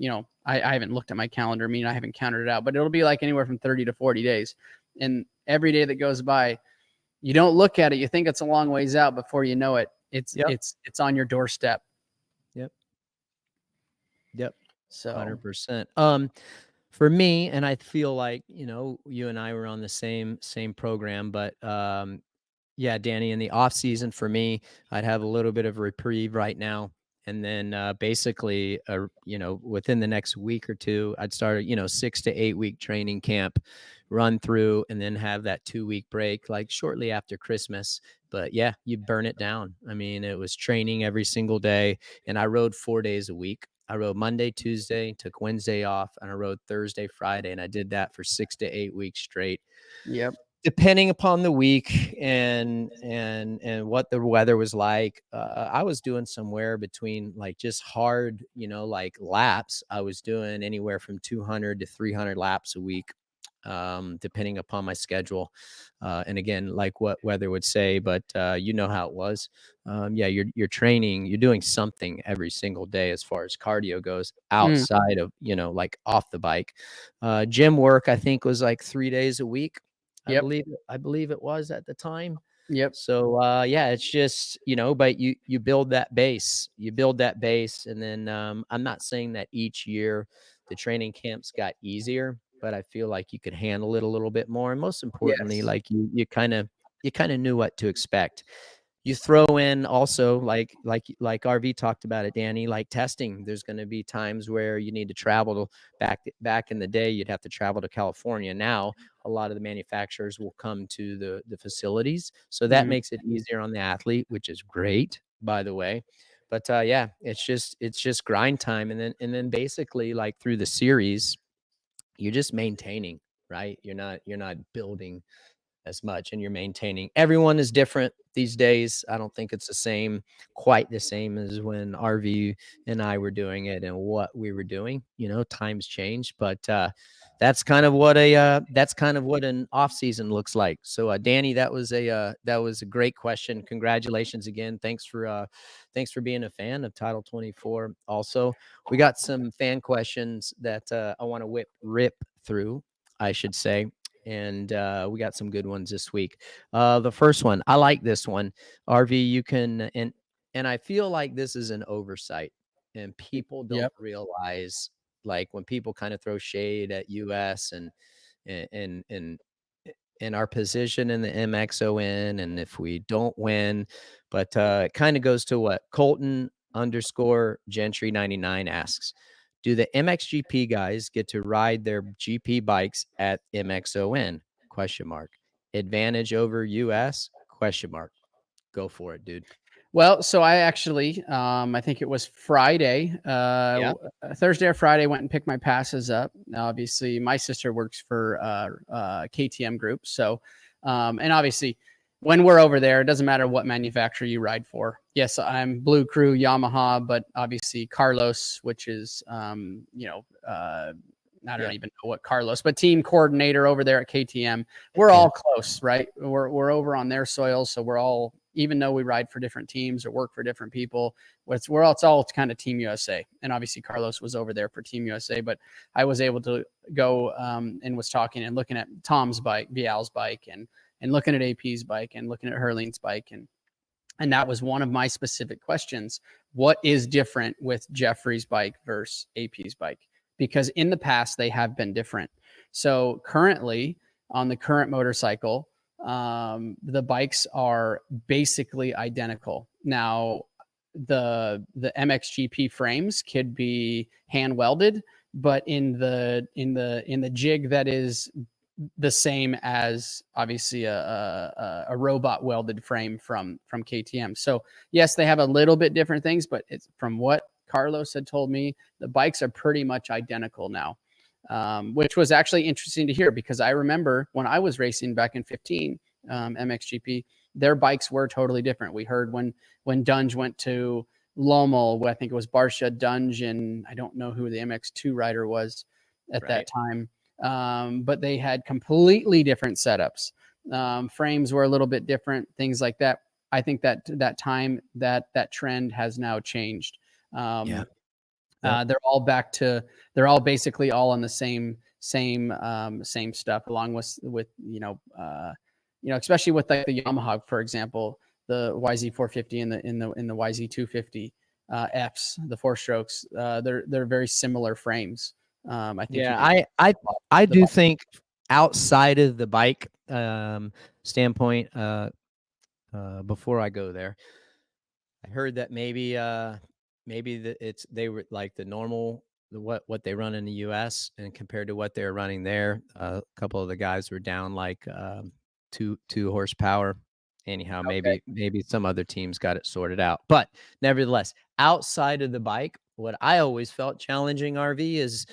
I haven't looked at my calendar. I haven't counted it out, but it'll be anywhere from 30 to 40 days. And every day that goes by, you don't look at it. You think it's a long ways out. Before you know it, it's on your doorstep. Yep. So 100%. For me, and I feel like, you and I were on the same program, but yeah, Danny, in the off season for me, I'd have a little bit of reprieve right now. And then basically, within the next week or two, I'd start, 6 to 8 week training camp, run through, and then have that 2-week break, shortly after Christmas. But yeah, you burn it down. It was training every single day, and I rode 4 days a week. I rode Monday, Tuesday, took Wednesday off, and I rode Thursday, Friday, and I did that for 6 to 8 weeks straight. Yep. Depending upon the week and what the weather was like, I was doing somewhere between just hard, laps. I was doing anywhere from 200 to 300 laps a week, depending upon my schedule. And again, what weather would say, but you know how it was. Yeah, you're training, you're doing something every single day as far as cardio goes outside of, off the bike. Gym work, I think, was 3 days a week. Yep. I believe it was at the time. Yep. So yeah, it's just, but you build that base. And then I'm not saying that each year the training camps got easier, but I feel like you could handle it a little bit more. And most importantly, Yes. you kind of knew what to expect. You throw in also like RV talked about it, Danny, testing. There's going to be times where you need to travel back in the day. You'd have to travel to California. Now, a lot of the manufacturers will come to the facilities. So that makes it easier on the athlete, which is great, by the way. But yeah, it's just grind time. And then basically through the series, you're just maintaining, right? You're not building as much, and you're maintaining. Everyone is different these days. I don't think it's quite the same as when RV and I were doing it and what we were doing. Times change, but that's kind of what an off season looks like. So Danny, that was a great question. Congratulations again. Thanks for being a fan of Title 24. Also, we got some fan questions that I want to rip through, I should say. And we got some good ones this week. The first one, I like this one. RV, you can, and I feel like this is an oversight, and people don't realize, when people kind of throw shade at US and our position in the MXON, and if we don't win, but it kind of goes to what Colton _Gentry 99 asks. Do the MXGP guys get to ride their GP bikes at MXON? ? Advantage over US? ? Go for it, dude. Well, so I actually, I think it was Friday, Thursday or Friday, went and picked my passes up. Now, obviously, my sister works for KTM Group. So, and obviously, when we're over there, it doesn't matter what manufacturer you ride for. Yes, I'm Blue Crew, Yamaha, but obviously Carlos, which is, I don't even know what Carlos, but team coordinator over there at KTM. We're all close, right? We're over on their soil, so we're all, even though we ride for different teams or work for different people, it's all kind of Team USA. And obviously Carlos was over there for Team USA, but I was able to go and was talking and looking at Tom's bike, Bial's bike, and looking at AP's bike and looking at Herlings' bike, and that was one of my specific questions. What is different with Jeffrey's bike versus AP's bike? Because in the past they have been different. So currently on the current motorcycle, the bikes are basically identical. Now, the MXGP frames could be hand welded, but in the jig that is the same as obviously a robot welded frame from KTM. So yes, they have a little bit different things, but it's from what Carlos had told me, the bikes are pretty much identical now. Which was actually interesting to hear, because I remember when I was racing back in 15, MXGP, their bikes were totally different. We heard when Dunge went to Lommel, I think it was Barsha, Dunge, and I don't know who the MX2 rider was at that time. But they had completely different setups. Frames were a little bit different, things like that. I think that trend has now changed. They're all basically all on the same stuff, along with especially with like the Yamaha, for example, the YZ450 and the YZ250 Fs, the 4-strokes. They're very similar frames. I think. I do think outside of the bike standpoint, before I go there, I heard that maybe they were like the normal, what they run in the US, and compared to what they're running there, a couple of the guys were down like 2 horsepower. Anyhow, maybe some other teams got it sorted out. But nevertheless, outside of the bike, what I always felt challenging, RV, is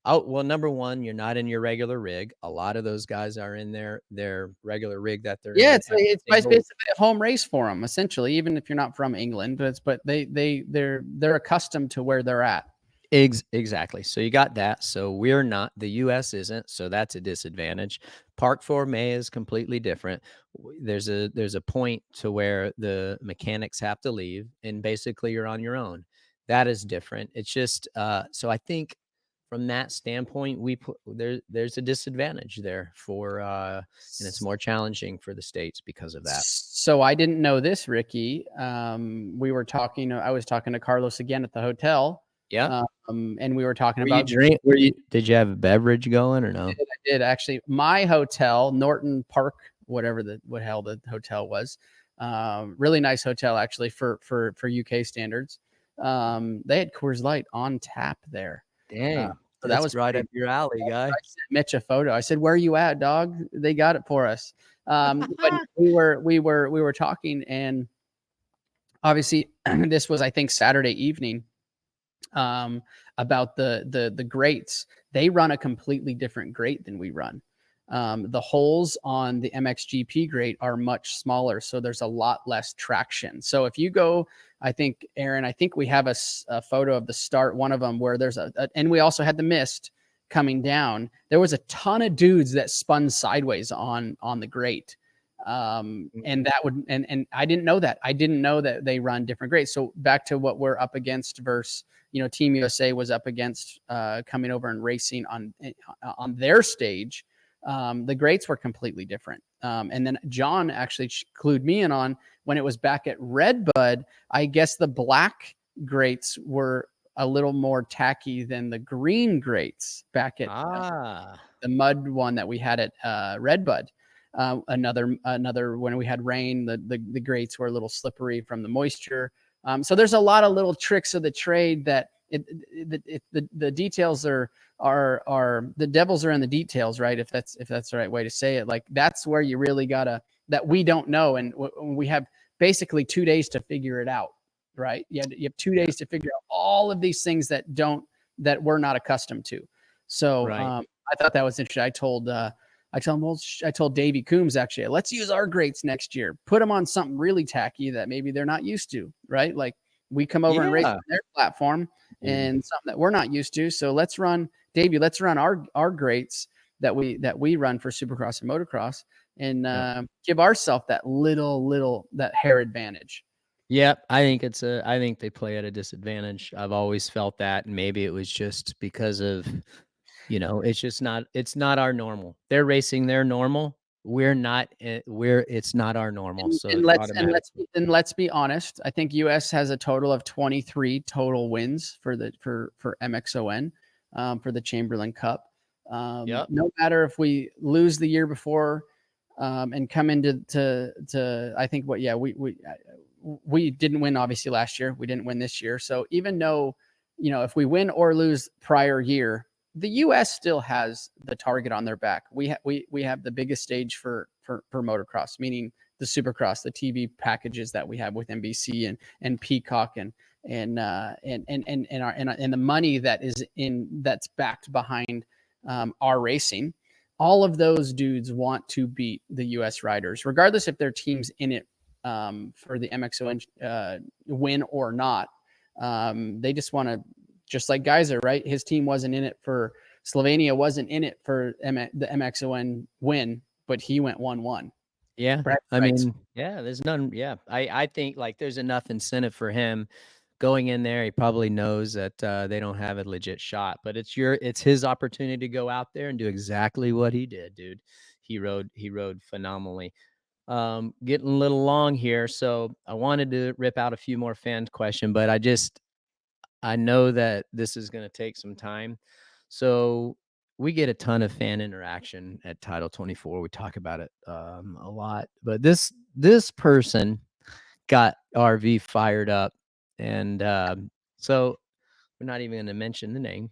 well, number one, you're not in your regular rig. A lot of those guys are in their regular rig that they're in. It's basically a home race for them, essentially, even if you're not from England. But they're accustomed to where they're at. Exactly. So you got that. So we're not, the US isn't, so that's a disadvantage. Parc Formé is completely different. There's a point to where the mechanics have to leave, and basically you're on your own. That is different. It's just so I think from that standpoint, there's a disadvantage there for and it's more challenging for the States because of that. So I didn't know this, Ricky. I was talking to Carlos again at the hotel. Yeah. And we were talking about did you have a beverage going or no? I did actually. My hotel, Norton Park, whatever the hotel was, really nice hotel actually for UK standards. They had Coors Light on tap there. Dang. So that was right up your alley, guy. I sent Mitch a photo. I said, "Where are you at, dog? They got it for us." But we were talking, and obviously this was, I think, Saturday evening. About the grates. They run a completely different grate than we run. The holes on the MXGP grate are much smaller, so there's a lot less traction. So if you go, I think, Aaron, we have a photo of the start, one of them where there's and we also had the mist coming down. There was a ton of dudes that spun sideways on the grate. And that would, and I didn't know that. I didn't know that they run different grades. So back to what we're up against versus, Team USA was up against coming over and racing on their stage. The grates were completely different. And then John actually clued me in on when it was back at Redbud. I guess the black grates were a little more tacky than the green grates back at the mud one that we had at Redbud. Another when we had rain, the grates were a little slippery from the moisture. So there's a lot of little tricks of the trade that the details are the devils are in the details, right? If that's the right way to say it. Like, that's where you really gotta, that we don't know. And we have basically 2 days to figure it out, right? You have 2 days to figure out all of these things that we're not accustomed to. So Right. I thought that was interesting. I told Davey Coombs, actually, let's use our grates next year. Put them on something really tacky that maybe they're not used to, right? Like we come over and race on their platform and something that we're not used to. So let's run our grates that we run for Supercross and Motocross and give ourselves that that hair advantage. Yep, I think they play at a disadvantage. I've always felt that, and maybe it was just because of, it's not our normal. They're racing their normal. We're not. It's not our normal. So let's be honest. I think US has a total of 23 total wins for MXON, for the Chamberlain Cup. No matter if we lose the year before, and come into I think we didn't win obviously last year. We didn't win this year. So even though, if we win or lose prior year, the US still has the target on their back. We have the biggest stage for motocross, meaning the Supercross, the TV packages that we have with NBC and Peacock and the money that's backed behind our racing. All of those dudes want to beat the US riders, regardless if their team's in it for the MXON win or not. They just want to, just like Gajser, right? His team wasn't in it for Slovenia, wasn't in it for the MXON win, but he went 1-1. Yeah. There's none. Yeah. I think like there's enough incentive for him going in there. He probably knows that they don't have a legit shot, but it's his opportunity to go out there and do exactly what he did, dude. He rode phenomenally. Getting a little long here, so I wanted to rip out a few more fan questions, but I know that this is going to take some time. So we get a ton of fan interaction at Title 24. We talk about it a lot, but this person got RV fired up, and so we're not even going to mention the name.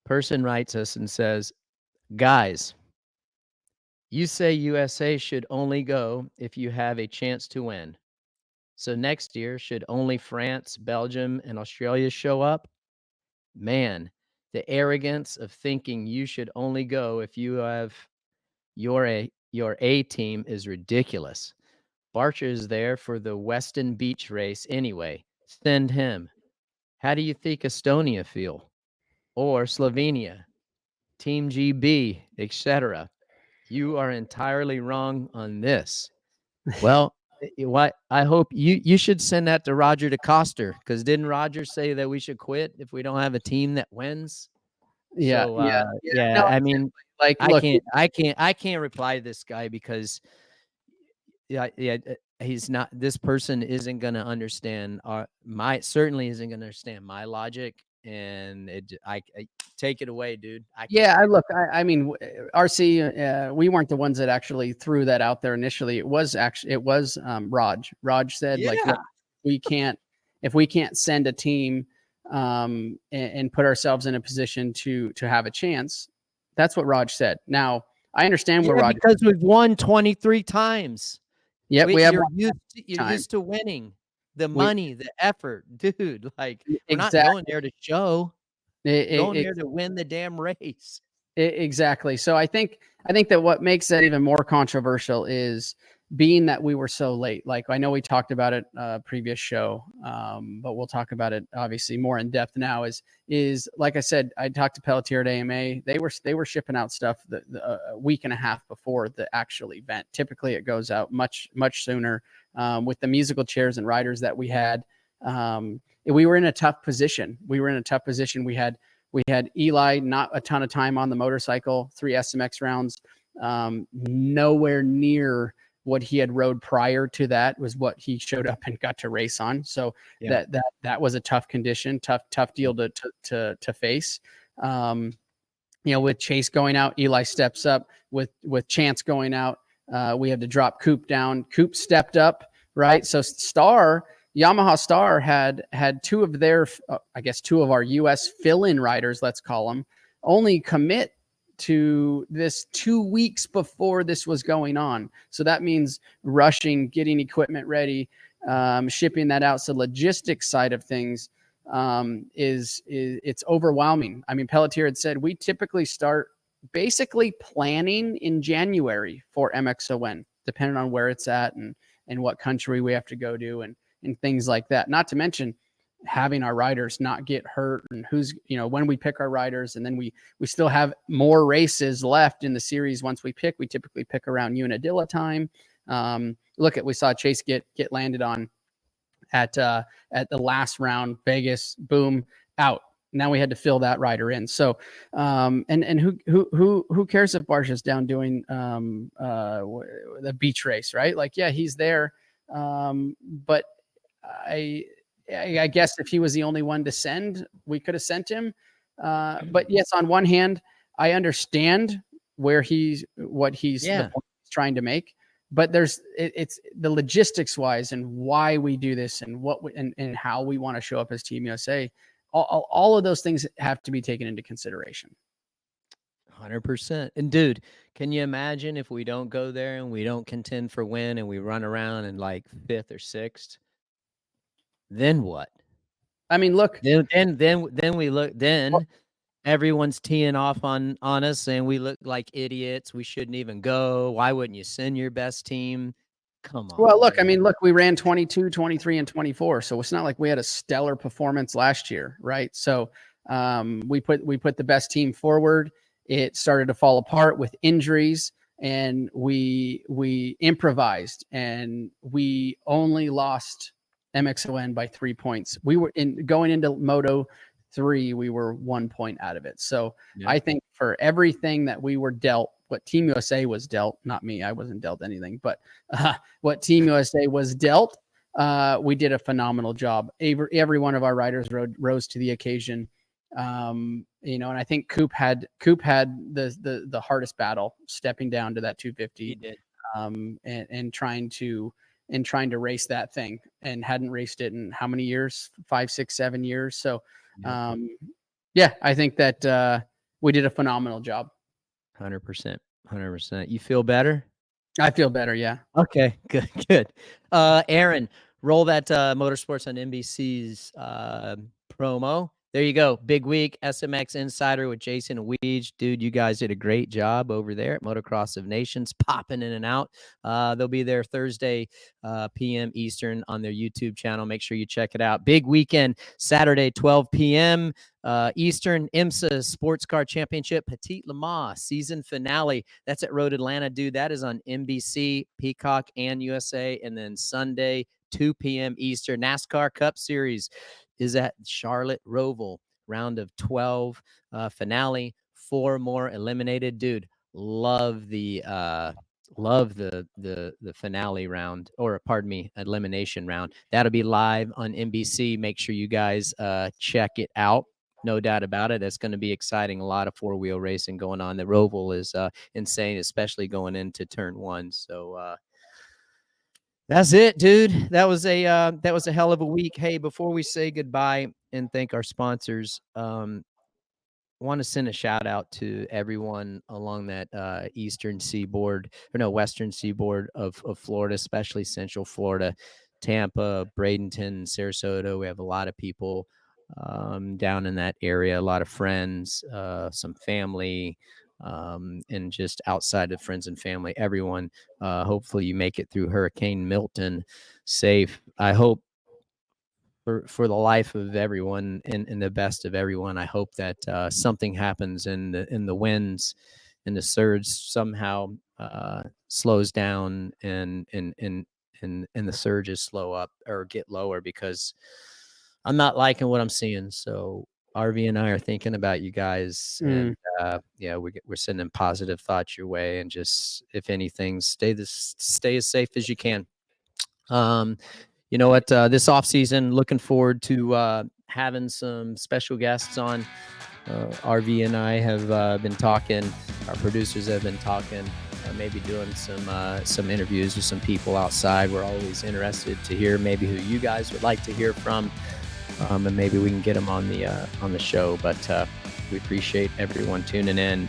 Person writes us and says, "Guys, you say USA should only go if you have a chance to win. So next year, should only France, Belgium, and Australia show up? Man, the arrogance of thinking you should only go if you have your A team is ridiculous. Barcher is there for the Weston Beach race anyway. Send him. How do you think Estonia feel? Or Slovenia, Team GB, etc.? You are entirely wrong on this." Well, what I hope you should send that to Roger DeCoster, because didn't Roger say that we should quit if we don't have a team that wins? Yeah. So, No, I mean, like, I can't reply to this guy because he's not. This person isn't going to understand certainly isn't going to understand my logic, and I take it away, dude. I mean, RC, we weren't the ones that actually threw that out there initially. It was Raj. Raj said, like, look, if we can't send a team and put ourselves in a position to have a chance. That's what Raj said. Now, I understand what Raj, because we've won 23 times. Yeah, you're used to winning. The money, the effort, dude. Like, we're not going there to show. Going there to win the damn race. Exactly. So I think that what makes that even more controversial is being that we were so late. Like, I know we talked about it previous show, but we'll talk about it obviously more in depth now. Is like I said, I talked to Pelletier at AMA. They were shipping out stuff a week and a half before the actual event. Typically, it goes out much sooner. With the musical chairs and riders that we had, we were in a tough position. We had Eli, not a ton of time on the motorcycle, 3 SMX rounds, nowhere near what he had rode prior to that was what he showed up and got to race on. So that was a tough condition, tough deal to face. With Chase going out, Eli steps up. With Chance going out, we had to drop Coop down. Coop stepped up, right? So Yamaha Star had two of our U.S. fill-in riders, let's call them, only commit to this 2 weeks before this was going on. So that means rushing, getting equipment ready, shipping that out. So logistics side of things is it's overwhelming. I mean, Pelletier had said we typically start basically planning in January for MXON, depending on where it's at and what country we have to go to and things like that. Not to mention having our riders not get hurt and who's, when we pick our riders, and then we still have more races left in the series. Once we typically pick around Unadilla time. We saw Chase get landed on at the last round, Vegas, boom, out. Now we had to fill that rider in. So, and who cares if Barsha's down doing the beach race, right? Like, yeah, he's there. But I guess if he was the only one to send, we could have sent him. But yes, on one hand, I understand what he's the point he's trying to make. But it's the logistics wise and why we do this and and how we want to show up as Team USA. All of those things have to be taken into consideration. 100%. And dude, can you imagine if we don't go there and we don't contend for win and we run around in like 5th or 6th? Then what? I mean, look. Then everyone's teeing off on us and we look like idiots. We shouldn't even go. Why wouldn't you send your best team? Come on. Well, look, man. I mean, we ran 22, 23, and 24. So it's not like we had a stellar performance last year, right? So we put the best team forward. It started to fall apart with injuries, and we improvised, and we only lost MXON by 3 points. We were going into Moto 3, we were 1 point out of it. So yeah. I think for everything that we were dealt, what Team USA was dealt, not me, I wasn't dealt anything, but what Team USA was dealt, we did a phenomenal job. Every one of our riders rose to the occasion. And I think Coop had the hardest battle stepping down to that 250. He did. And trying to race that thing, and hadn't raced it in how many years? 5, 6, 7 years. So I think that we did a phenomenal job. 100%. You feel better? I feel better. Yeah. Okay, good. Aaron, roll that Motorsports on NBC's promo. There you go. Big week. SMX Insider with Jason and Weege. Dude, you guys did a great job over there at Motocross of Nations, popping in and out. They'll be there Thursday, p.m. Eastern on their YouTube channel. Make sure you check it out. Big weekend, Saturday, 12 p.m. Eastern, IMSA Sports Car Championship, Petit Le Mans season finale. That's at Road Atlanta, dude. That is on NBC, Peacock, and USA. And then Sunday, 2 p.m. Eastern, NASCAR Cup Series is at Charlotte Roval, round of 12 finale. 4 more eliminated. Dude, love the finale round, or pardon me, elimination round. That'll be live on NBC. Make sure you guys check it out. No doubt about it. That's going to be exciting. A lot of 4-wheel racing going on. The Roval is insane, especially going into turn 1. So that's it, dude. That was a hell of a week. Hey, before we say goodbye and thank our sponsors, I want to send a shout out to everyone along that western seaboard of Florida, especially Central Florida, Tampa, Bradenton, Sarasota. We have a lot of people down in that area, a lot of friends, some family, and just outside of friends and family, everyone. Hopefully you make it through Hurricane Milton safe. I hope for the life of everyone and the best of everyone, I hope that something happens in the winds and the surge somehow slows down and the surges slow up or get lower, because I'm not liking what I'm seeing. So RV and I are thinking about you guys, and we're sending positive thoughts your way, and just, if anything, stay as safe as you can. You know what? This off season, looking forward to having some special guests on. RV and I have been talking. Our producers have been talking. Maybe doing some interviews with some people outside. We're always interested to hear maybe who you guys would like to hear from. And maybe we can get them on the show. But We appreciate everyone tuning in.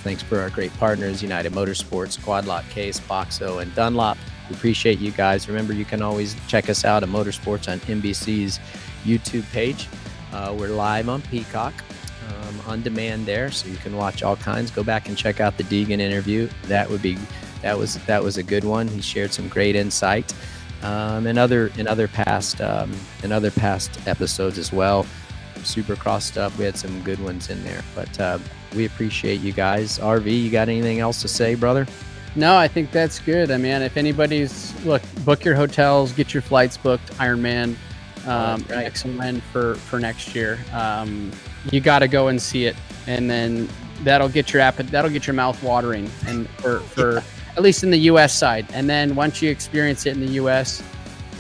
Thanks for our great partners, United Motorsports, Quadlock Case, Boxo, and Dunlop. We appreciate you guys. Remember, you can always check us out at Motorsports on NBC's YouTube page. We're live on Peacock, on demand there, so you can watch all kinds. Go back and check out the Deegan interview. That was a good one. He shared some great insight, and other past episodes as well. Supercross stuff. We had some good ones in there, but we appreciate you guys. RV, you got anything else to say, brother? No, I think that's good. I mean, if anybody's book your hotels, get your flights booked. Ironman, excellent for next year. You got to go and see it, and then that'll get your mouth watering, and for at least in the U.S. side. And then once you experience it in the U.S.,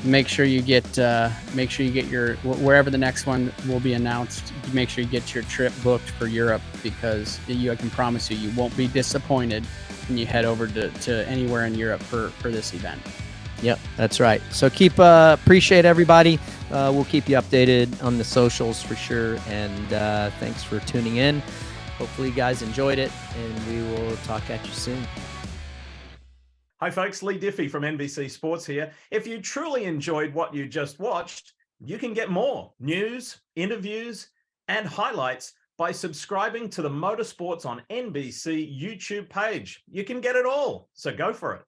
make sure you get your wherever the next one will be announced. Make sure you get your trip booked for Europe, because I can promise you won't be disappointed when you head over to anywhere in Europe for this event. Yep, that's right. So appreciate everybody. We'll keep you updated on the socials for sure. And thanks for tuning in. Hopefully you guys enjoyed it, and we will talk at you soon. Hi folks, Lee Diffie from NBC Sports here. If you truly enjoyed what you just watched, you can get more news, interviews, and highlights by subscribing to the Motorsports on NBC YouTube page. You can get it all, so go for it.